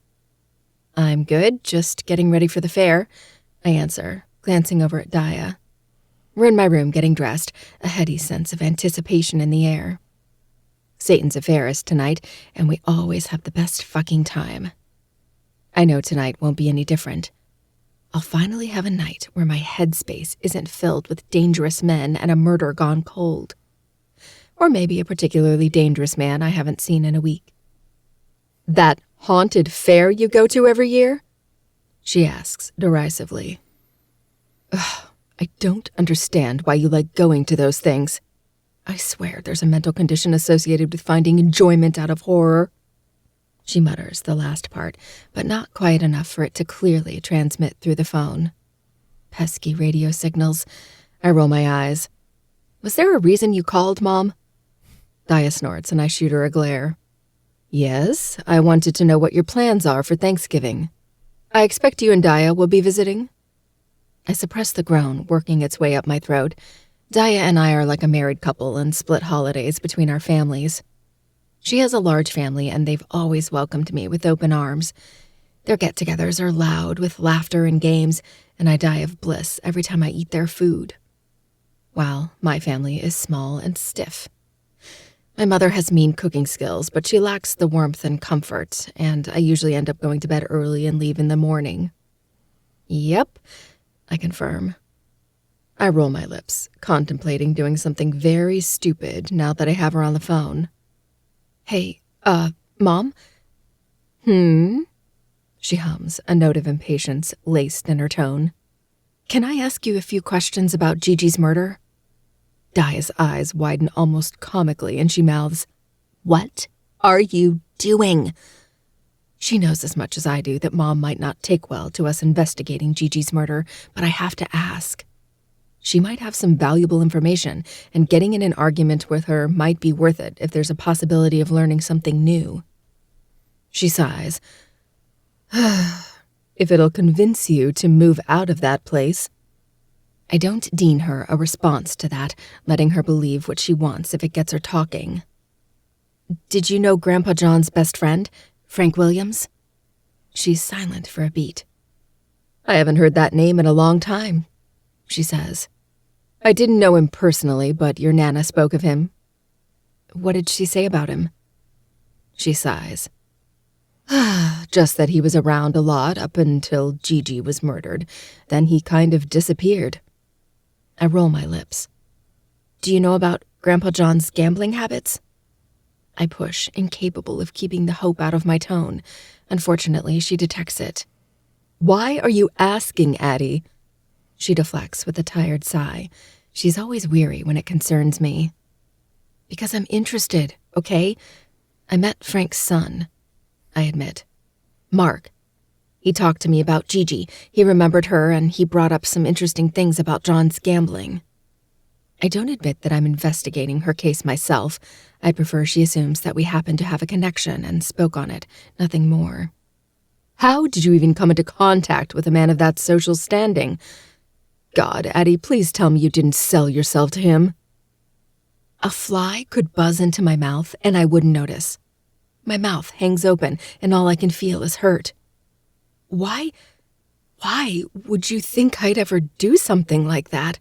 "I'm good, just getting ready for the fair," I answer, glancing over at Daya. We're in my room getting dressed, a heady sense of anticipation in the air. Satan's affair is tonight, and we always have the best fucking time. I know tonight won't be any different. I'll finally have a night where my headspace isn't filled with dangerous men and a murder gone cold. Or maybe a particularly dangerous man I haven't seen in a week. "That haunted fair you go to every year?" she asks derisively. "Ugh, I don't understand why you like going to those things. I swear there's a mental condition associated with finding enjoyment out of horror." She mutters the last part, but not quite enough for it to clearly transmit through the phone. Pesky radio signals. I roll my eyes. "Was there a reason you called, Mom?" Daya snorts, and I shoot her a glare. "Yes, I wanted to know what your plans are for Thanksgiving. I expect you and Daya will be visiting." I suppress the groan working its way up my throat. Daya and I are like a married couple and split holidays between our families. She has a large family, and they've always welcomed me with open arms. Their get-togethers are loud with laughter and games, and I die of bliss every time I eat their food. While my family is small and stiff. My mother has mean cooking skills, but she lacks the warmth and comfort, and I usually end up going to bed early and leave in the morning. Yep, I confirm. I roll my lips, contemplating doing something very stupid now that I have her on the phone. Hey, Mom? She hums, a note of impatience laced in her tone. Can I ask you a few questions about Gigi's murder? Daya's eyes widen almost comically, and she mouths, What are you doing? She knows as much as I do that Mom might not take well to us investigating Gigi's murder, but I have to ask. She might have some valuable information, and getting in an argument with her might be worth it if there's a possibility of learning something new. She sighs. If it'll convince you to move out of that place. I don't deign her a response to that, letting her believe what she wants if it gets her talking. Did you know Grandpa John's best friend, Frank Williams? She's silent for a beat. I haven't heard that name in a long time, she says. I didn't know him personally, but your Nana spoke of him. What did she say about him? She sighs. Just that he was around a lot up until Gigi was murdered. Then he kind of disappeared. I roll my lips. Do you know about Grandpa John's gambling habits? I push, incapable of keeping the hope out of my tone. Unfortunately, she detects it. Why are you asking, Addie? She deflects with a tired sigh. She's always weary when it concerns me. Because I'm interested, okay? I met Frank's son, I admit. Mark. He talked to me about Gigi. He remembered her, and he brought up some interesting things about John's gambling. I don't admit that I'm investigating her case myself. I prefer she assumes that we happen to have a connection and spoke on it, nothing more. How did you even come into contact with a man of that social standing? God, Addie, please tell me you didn't sell yourself to him. A fly could buzz into my mouth, and I wouldn't notice. My mouth hangs open, and all I can feel is hurt. Why would you think I'd ever do something like that?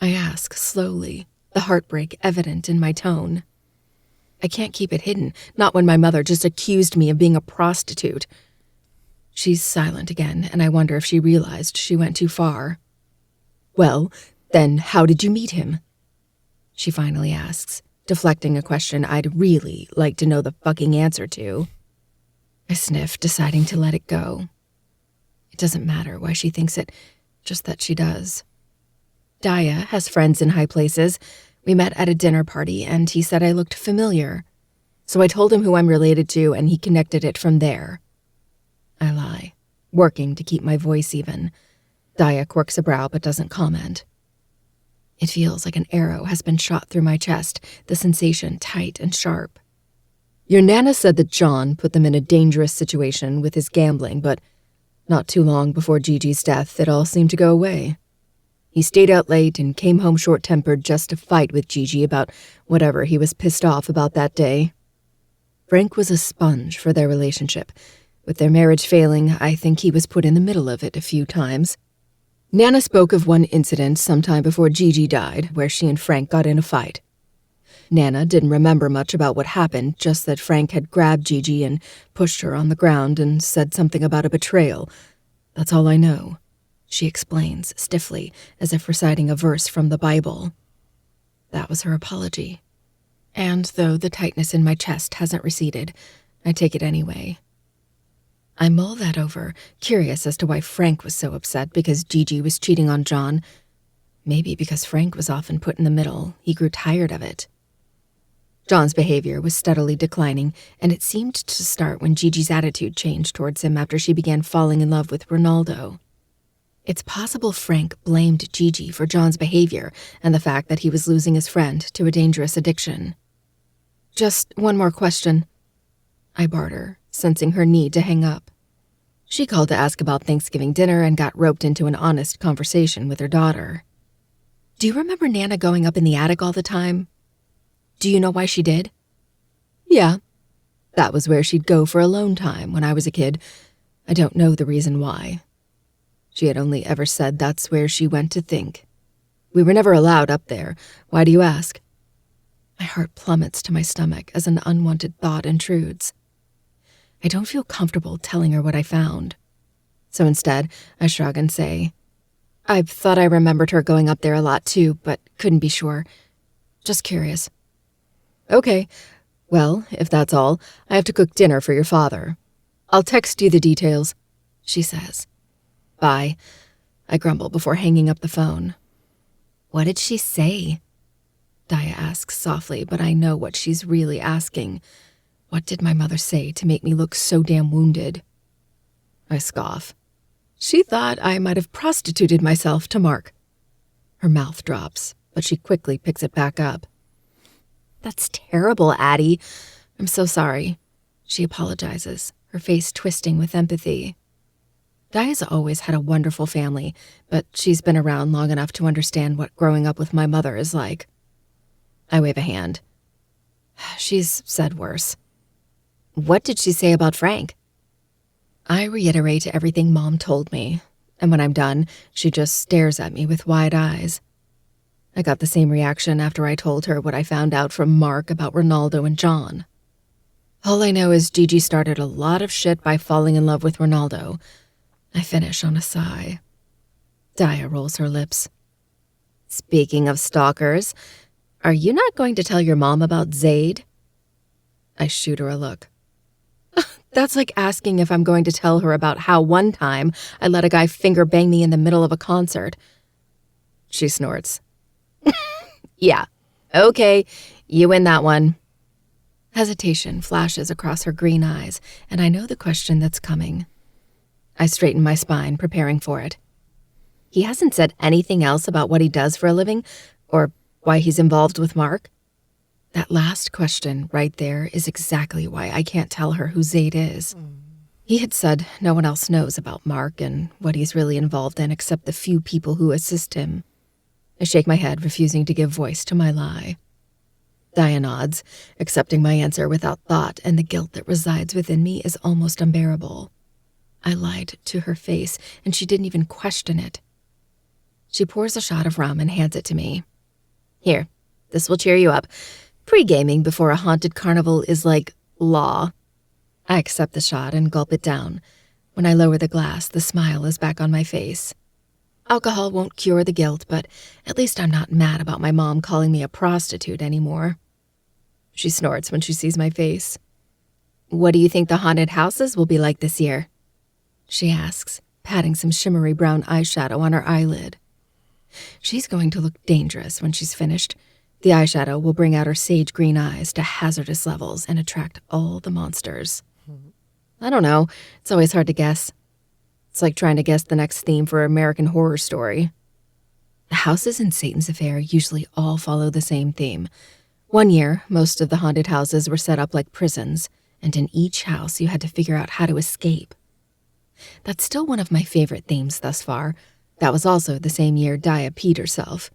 I ask slowly, the heartbreak evident in my tone. I can't keep it hidden, not when my mother just accused me of being a prostitute. She's silent again, and I wonder if she realized she went too far. Well, then how did you meet him? She finally asks, deflecting a question I'd really like to know the fucking answer to. I sniff, deciding to let it go. It doesn't matter why she thinks it, just that she does. Daya has friends in high places. We met at a dinner party, and he said I looked familiar. So I told him who I'm related to, and he connected it from there. I lie, working to keep my voice even. Daya quirks a brow but doesn't comment. It feels like an arrow has been shot through my chest, the sensation tight and sharp. Your Nana said that John put them in a dangerous situation with his gambling, but not too long before Gigi's death, it all seemed to go away. He stayed out late and came home short-tempered just to fight with Gigi about whatever he was pissed off about that day. Frank was a sponge for their relationship. With their marriage failing, I think he was put in the middle of it a few times. Nana spoke of one incident sometime before Gigi died, where she and Frank got in a fight. Nana didn't remember much about what happened, just that Frank had grabbed Gigi and pushed her on the ground and said something about a betrayal. That's all I know, she explains stiffly, as if reciting a verse from the Bible. That was her apology. And though the tightness in my chest hasn't receded, I take it anyway. I mull that over, curious as to why Frank was so upset because Gigi was cheating on John. Maybe because Frank was often put in the middle, he grew tired of it. John's behavior was steadily declining, and it seemed to start when Gigi's attitude changed towards him after she began falling in love with Ronaldo. It's possible Frank blamed Gigi for John's behavior and the fact that he was losing his friend to a dangerous addiction. Just one more question, I barter, sensing her need to hang up. She called to ask about Thanksgiving dinner and got roped into an honest conversation with her daughter. Do you remember Nana going up in the attic all the time? Do you know why she did? Yeah, that was where she'd go for alone time when I was a kid. I don't know the reason why. She had only ever said that's where she went to think. We were never allowed up there. Why do you ask? My heart plummets to my stomach as an unwanted thought intrudes. I don't feel comfortable telling her what I found. So instead, I shrug and say, I thought I remembered her going up there a lot too, but couldn't be sure. Just curious. Okay, well, if that's all, I have to cook dinner for your father. I'll text you the details, she says. Bye, I grumble before hanging up the phone. What did she say? Daya asks softly, but I know what she's really asking. What did my mother say to make me look so damn wounded? I scoff. She thought I might have prostituted myself to Mark. Her mouth drops, but she quickly picks it back up. That's terrible, Addie. I'm so sorry. She apologizes, her face twisting with empathy. Daya's always had a wonderful family, but she's been around long enough to understand what growing up with my mother is like. I wave a hand. She's said worse. What did she say about Frank? I reiterate everything Mom told me, and when I'm done, she just stares at me with wide eyes. I got the same reaction after I told her what I found out from Mark about Ronaldo and John. All I know is Gigi started a lot of shit by falling in love with Ronaldo. I finish on a sigh. Daya rolls her lips. Speaking of stalkers, are you not going to tell your mom about Zaid? I shoot her a look. That's like asking if I'm going to tell her about how one time I let a guy finger bang me in the middle of a concert. She snorts. Yeah, okay, you win that one. Hesitation flashes across her green eyes, and I know the question that's coming. I straighten my spine, preparing for it. He hasn't said anything else about what he does for a living, or why he's involved with Mark? That last question right there is exactly why I can't tell her who Zaid is. He had said no one else knows about Mark and what he's really involved in except the few people who assist him. I shake my head, refusing to give voice to my lie. Daya nods, accepting my answer without thought, and the guilt that resides within me is almost unbearable. I lied to her face, and she didn't even question it. She pours a shot of rum and hands it to me. Here, this will cheer you up. Pre-gaming before a haunted carnival is like law. I accept the shot and gulp it down. When I lower the glass, the smile is back on my face. Alcohol won't cure the guilt, but at least I'm not mad about my mom calling me a prostitute anymore. She snorts when she sees my face. What do you think the haunted houses will be like this year? She asks, patting some shimmery brown eyeshadow on her eyelid. She's going to look dangerous when she's finished. The eyeshadow will bring out her sage green eyes to hazardous levels and attract all the monsters. I don't know. It's always hard to guess. It's like trying to guess the next theme for American Horror Story. The houses in Satan's Affair usually all follow the same theme. One year, most of the haunted houses were set up like prisons, and in each house you had to figure out how to escape. That's still one of my favorite themes thus far. That was also the same year Daya peed herself.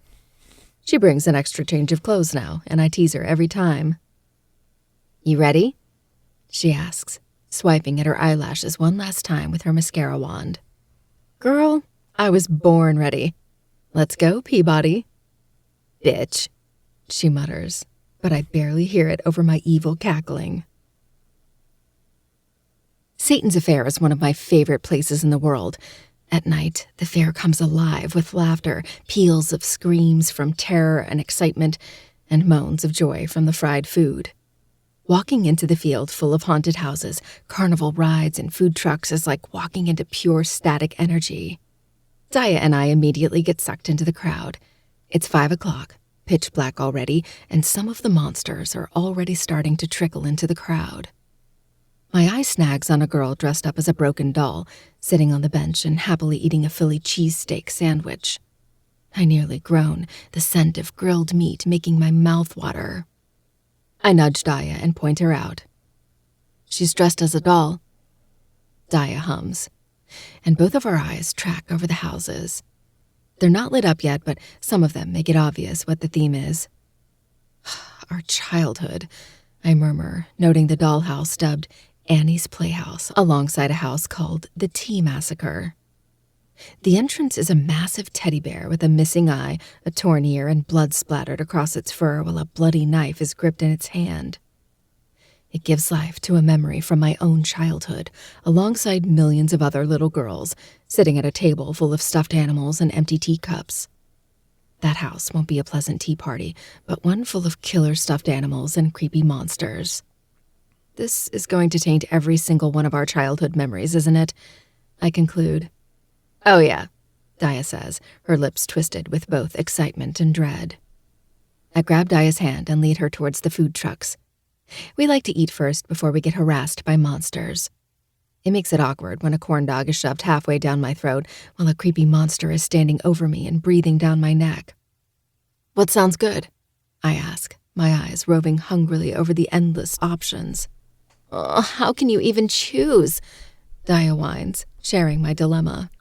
She brings an extra change of clothes now, and I tease her every time. You ready? She asks, swiping at her eyelashes one last time with her mascara wand. Girl, I was born ready. Let's go, Peabody. Bitch, she mutters, but I barely hear it over my evil cackling. Satan's Affair is one of my favorite places in the world. At night, the fair comes alive with laughter, peals of screams from terror and excitement, and moans of joy from the fried food. Walking into the field full of haunted houses, carnival rides, and food trucks is like walking into pure static energy. Daya and I immediately get sucked into the crowd. It's 5 o'clock, pitch black already, and some of the monsters are already starting to trickle into the crowd. My eye snags on a girl dressed up as a broken doll, sitting on the bench and happily eating a Philly cheesesteak sandwich. I nearly groan, the scent of grilled meat making my mouth water. I nudge Daya and point her out. She's dressed as a doll. Daya hums, and both of our eyes track over the houses. They're not lit up yet, but some of them make it obvious what the theme is. Our childhood. I murmur, noting the dollhouse dubbed Annie's Playhouse alongside a house called the Tea Massacre. The entrance is a massive teddy bear with a missing eye, a torn ear, and blood splattered across its fur while a bloody knife is gripped in its hand. It gives life to a memory from my own childhood, alongside millions of other little girls sitting at a table full of stuffed animals and empty teacups. That house won't be a pleasant tea party, but one full of killer stuffed animals and creepy monsters. This is going to taint every single one of our childhood memories, isn't it? I conclude. Oh yeah, Daya says, her lips twisted with both excitement and dread. I grab Daya's hand and lead her towards the food trucks. We like to eat first before we get harassed by monsters. It makes it awkward when a corn dog is shoved halfway down my throat while a creepy monster is standing over me and breathing down my neck. What sounds good? I ask, my eyes roving hungrily over the endless options. Oh, how can you even choose? Daya whines, sharing my dilemma.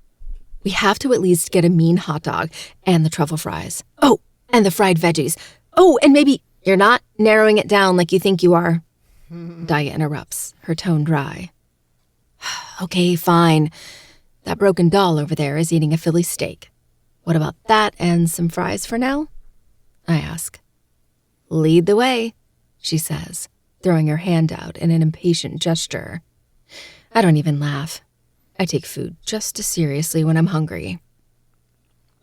We have to at least get a mean hot dog and the truffle fries. Oh, and the fried veggies. Oh, and maybe you're not narrowing it down like you think you are. Daya interrupts, her tone dry. Okay, fine. That broken doll over there is eating a Philly steak. What about that and some fries for now? I ask. Lead the way, she says, throwing her hand out in an impatient gesture. I don't even laugh. I take food just as seriously when I'm hungry.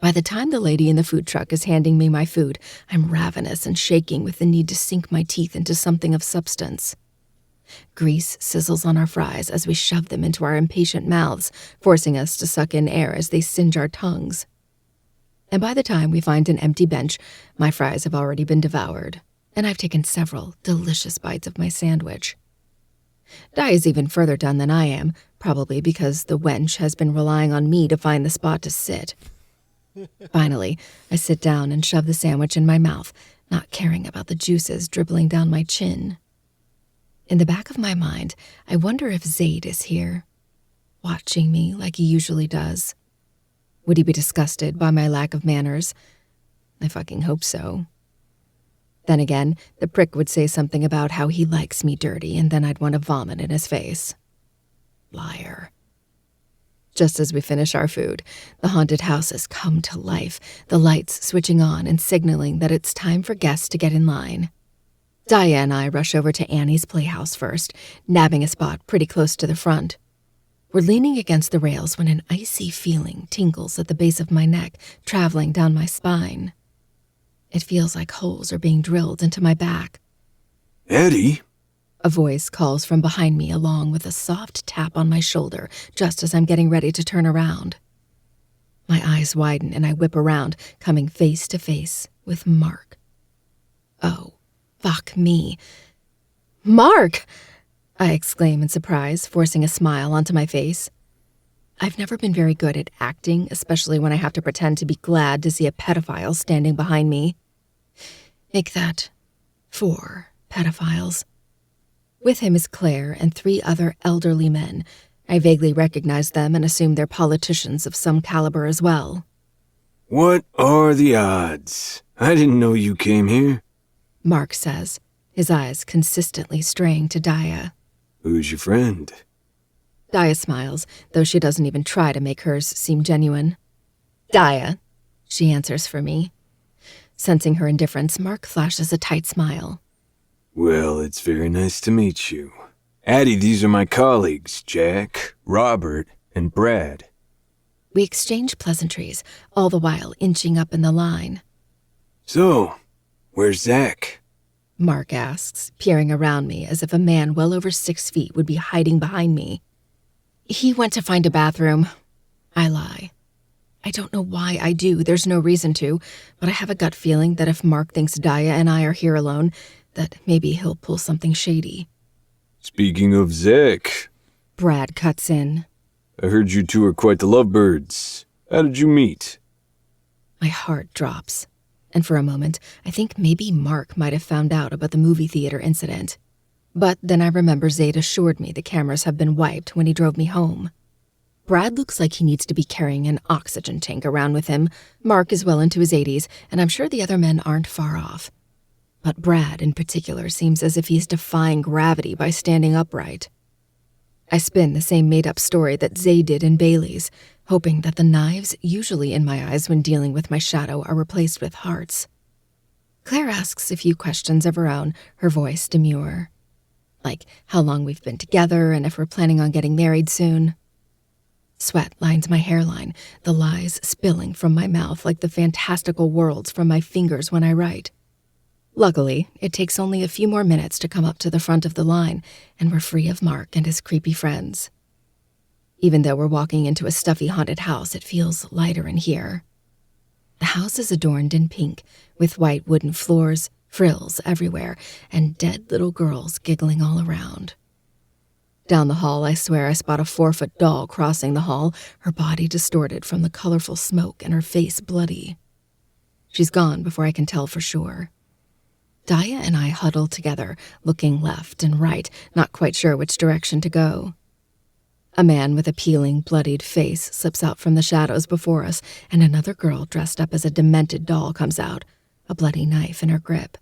By the time the lady in the food truck is handing me my food, I'm ravenous and shaking with the need to sink my teeth into something of substance. Grease sizzles on our fries as we shove them into our impatient mouths, forcing us to suck in air as they singe our tongues. And by the time we find an empty bench, my fries have already been devoured, and I've taken several delicious bites of my sandwich. Di is even further done than I am, probably because the wench has been relying on me to find the spot to sit. Finally, I sit down and shove the sandwich in my mouth, not caring about the juices dribbling down my chin. In the back of my mind, I wonder if Zaid is here, watching me like he usually does. Would he be disgusted by my lack of manners? I fucking hope so. Then again, the prick would say something about how he likes me dirty, and then I'd want to vomit in his face. Liar. Just as we finish our food, the haunted house has come to life, the lights switching on and signaling that it's time for guests to get in line. Daya and I rush over to Annie's Playhouse first, nabbing a spot pretty close to the front. We're leaning against the rails when an icy feeling tingles at the base of my neck, traveling down my spine. It feels like holes are being drilled into my back. Eddie? A voice calls from behind me along with a soft tap on my shoulder just as I'm getting ready to turn around. My eyes widen and I whip around, coming face to face with Mark. Oh, fuck me. Mark! I exclaim in surprise, forcing a smile onto my face. I've never been very good at acting, especially when I have to pretend to be glad to see a pedophile standing behind me. Make that 4 pedophiles. With him is Claire and 3 other elderly men. I vaguely recognize them and assume they're politicians of some caliber as well. What are the odds? I didn't know you came here. Mark says, his eyes consistently straying to Daya. Who's your friend? Daya smiles, though she doesn't even try to make hers seem genuine. Daya, she answers for me. Sensing her indifference, Mark flashes a tight smile. Well, it's very nice to meet you. Addie, these are my colleagues, Jack, Robert, and Brad. We exchange pleasantries, all the while inching up in the line. So, where's Zach? Mark asks, peering around me as if a man well over 6 feet would be hiding behind me. He went to find a bathroom. I lie. I don't know why I do, there's no reason to, but I have a gut feeling that if Mark thinks Daya and I are here alone, that maybe he'll pull something shady. Speaking of Zach, Brad cuts in. I heard you two are quite the lovebirds. How did you meet? My heart drops, and for a moment, I think maybe Mark might have found out about the movie theater incident. But then I remember Zaid assured me the cameras have been wiped when he drove me home. Brad looks like he needs to be carrying an oxygen tank around with him. Mark is well into his 80s, and I'm sure the other men aren't far off. but Brad in particular seems as if he's defying gravity by standing upright. I spin the same made-up story that Zay did in Bailey's, hoping that the knives usually in my eyes when dealing with my shadow are replaced with hearts. Claire asks a few questions of her own, her voice demure. Like how long we've been together and if we're planning on getting married soon. Sweat lines my hairline, the lies spilling from my mouth like the fantastical worlds from my fingers when I write. Luckily, it takes only a few more minutes to come up to the front of the line, and we're free of Mark and his creepy friends. Even though we're walking into a stuffy haunted house, it feels lighter in here. The house is adorned in pink, with white wooden floors, frills everywhere, and dead little girls giggling all around. Down the hall, I swear I spot a 4-foot doll crossing the hall, her body distorted from the colorful smoke and her face bloody. She's gone before I can tell for sure. Daya and I huddle together, looking left and right, not quite sure which direction to go. A man with a peeling, bloodied face slips out from the shadows before us, and another girl dressed up as a demented doll comes out, a bloody knife in her grip.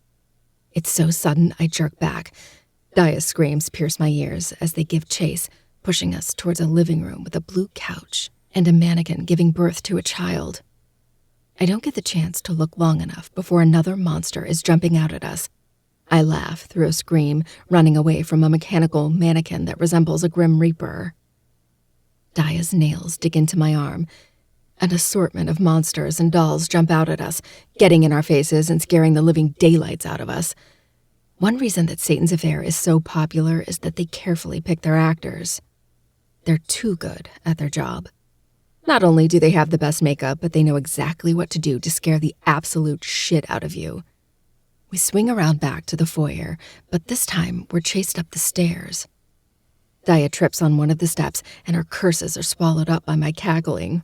It's so sudden, I jerk back. Daya's screams pierce my ears as they give chase, pushing us towards a living room with a blue couch and a mannequin giving birth to a child. I don't get the chance to look long enough before another monster is jumping out at us. I laugh through a scream, running away from a mechanical mannequin that resembles a Grim Reaper. Daya's nails dig into my arm. An assortment of monsters and dolls jump out at us, getting in our faces and scaring the living daylights out of us. One reason that Satan's Affair is so popular is that they carefully pick their actors. They're too good at their job. Not only do they have the best makeup, but they know exactly what to do to scare the absolute shit out of you. We swing around back to the foyer, but this time we're chased up the stairs. Daya trips on one of the steps, and her curses are swallowed up by my cackling.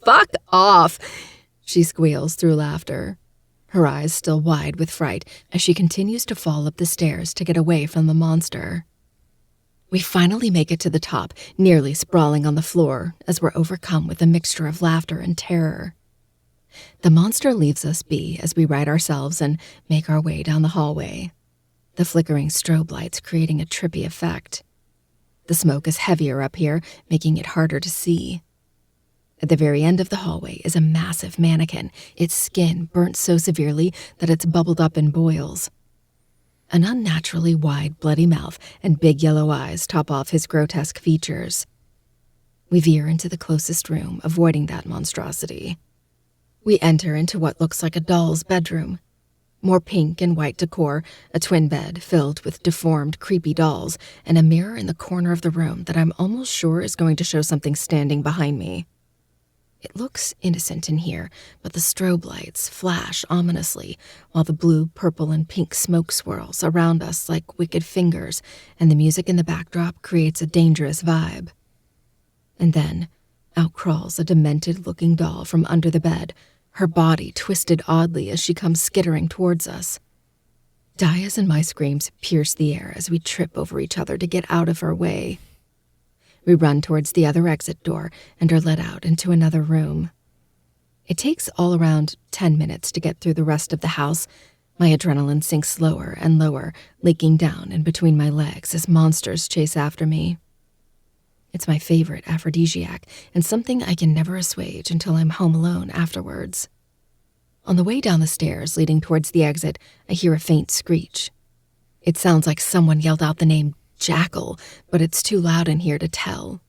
"Fuck off!" she squeals through laughter, her eyes still wide with fright as she continues to fall up the stairs to get away from the monster. We finally make it to the top, nearly sprawling on the floor as we're overcome with a mixture of laughter and terror. The monster leaves us be as we right ourselves and make our way down the hallway, the flickering strobe lights creating a trippy effect. The smoke is heavier up here, making it harder to see. At the very end of the hallway is a massive mannequin, its skin burnt so severely that it's bubbled up in boils. An unnaturally wide, bloody mouth and big yellow eyes top off his grotesque features. We veer into the closest room, avoiding that monstrosity. We enter into what looks like a doll's bedroom. More pink and white decor, a twin bed filled with deformed, creepy dolls, and a mirror in the corner of the room that I'm almost sure is going to show something standing behind me. It looks innocent in here, but the strobe lights flash ominously, while the blue, purple, and pink smoke swirls around us like wicked fingers, and the music in the backdrop creates a dangerous vibe. And then, out crawls a demented-looking doll from under the bed, her body twisted oddly as she comes skittering towards us. Daya's and my screams pierce the air as we trip over each other to get out of her way. We run towards the other exit door and are led out into another room. It takes all around 10 minutes to get through the rest of the house. My adrenaline sinks lower and lower, leaking down in between my legs as monsters chase after me. It's my favorite aphrodisiac and something I can never assuage until I'm home alone afterwards. On the way down the stairs leading towards the exit, I hear a faint screech. It sounds like someone yelled out the name Jackal, but it's too loud in here to tell.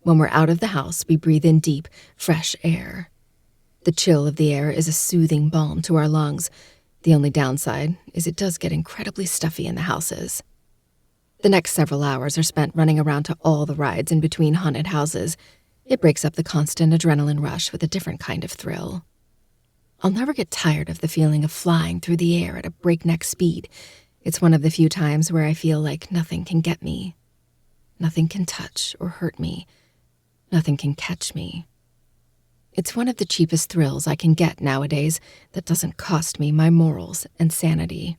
When we're out of the house, we breathe in deep, fresh air. The chill of the air is a soothing balm to our lungs. The only downside is it does get incredibly stuffy in the houses. The next several hours are spent running around to all the rides in between haunted houses. It breaks up the constant adrenaline rush with a different kind of thrill. I'll never get tired of the feeling of flying through the air at a breakneck speed. It's one of the few times where I feel like nothing can get me. Nothing can touch or hurt me. Nothing can catch me. It's one of the cheapest thrills I can get nowadays that doesn't cost me my morals and sanity.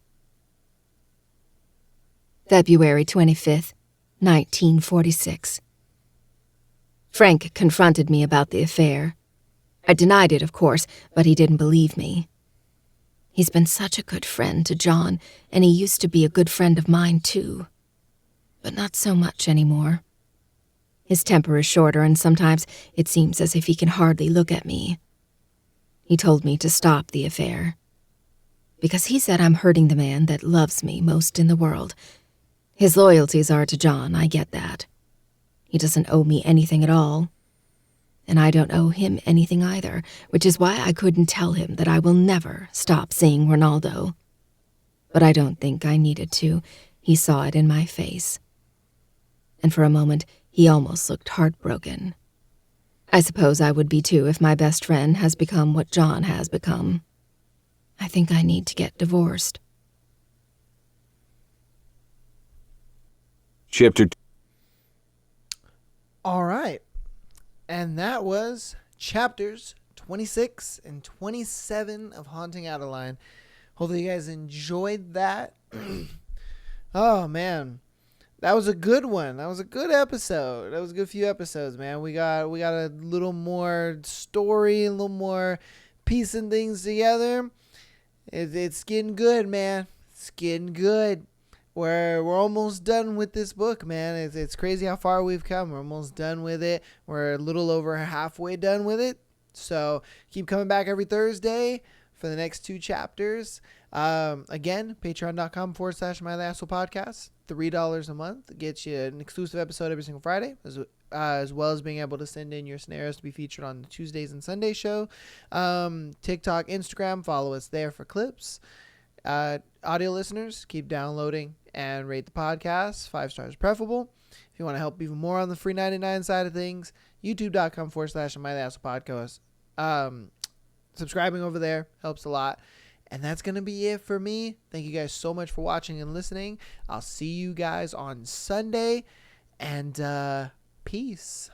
February 25th, 1946. Frank confronted me about the affair. I denied it, of course, but he didn't believe me. He's been such a good friend to John, and he used to be a good friend of mine, too. But not so much anymore. His temper is shorter, and sometimes it seems as if he can hardly look at me. He told me to stop the affair. Because he said I'm hurting the man that loves me most in the world. His loyalties are to John, I get that. He doesn't owe me anything at all. And I don't owe him anything either, which is why I couldn't tell him that I will never stop seeing Ronaldo. But I don't think I needed to. He saw it in my face. And for a moment, he almost looked heartbroken. I suppose I would be too if my best friend has become what John has become. I think I need to get divorced. Chapter 2. All right. And that was chapters 26 and 27 of Haunting Adeline. Hopefully you guys enjoyed that. Oh, man. That was a good one. That was a good episode. That was a good few episodes, man. We got a little more story, a little more piecing things together. It's getting good, man. It's getting good. We're almost done with this book, man. It's crazy how far we've come. We're almost done with it. We're a little over halfway done with it. So keep coming back every Thursday for the next 2 chapters. Again, patreon.com/My The Asshole Podcast. $3 a month gets you an exclusive episode every single Friday, as well as being able to send in your scenarios to be featured on the Tuesdays and Sunday show. TikTok, Instagram, follow us there for clips. Audio listeners, keep downloading and rate the podcast. 5 stars preferable. If you want to help even more on the free 99 side of things, youtube.com/My The Asshole Podcast. Subscribing over there helps a lot. And that's going to be it for me. Thank you guys so much for watching and listening. I'll see you guys on Sunday. And peace.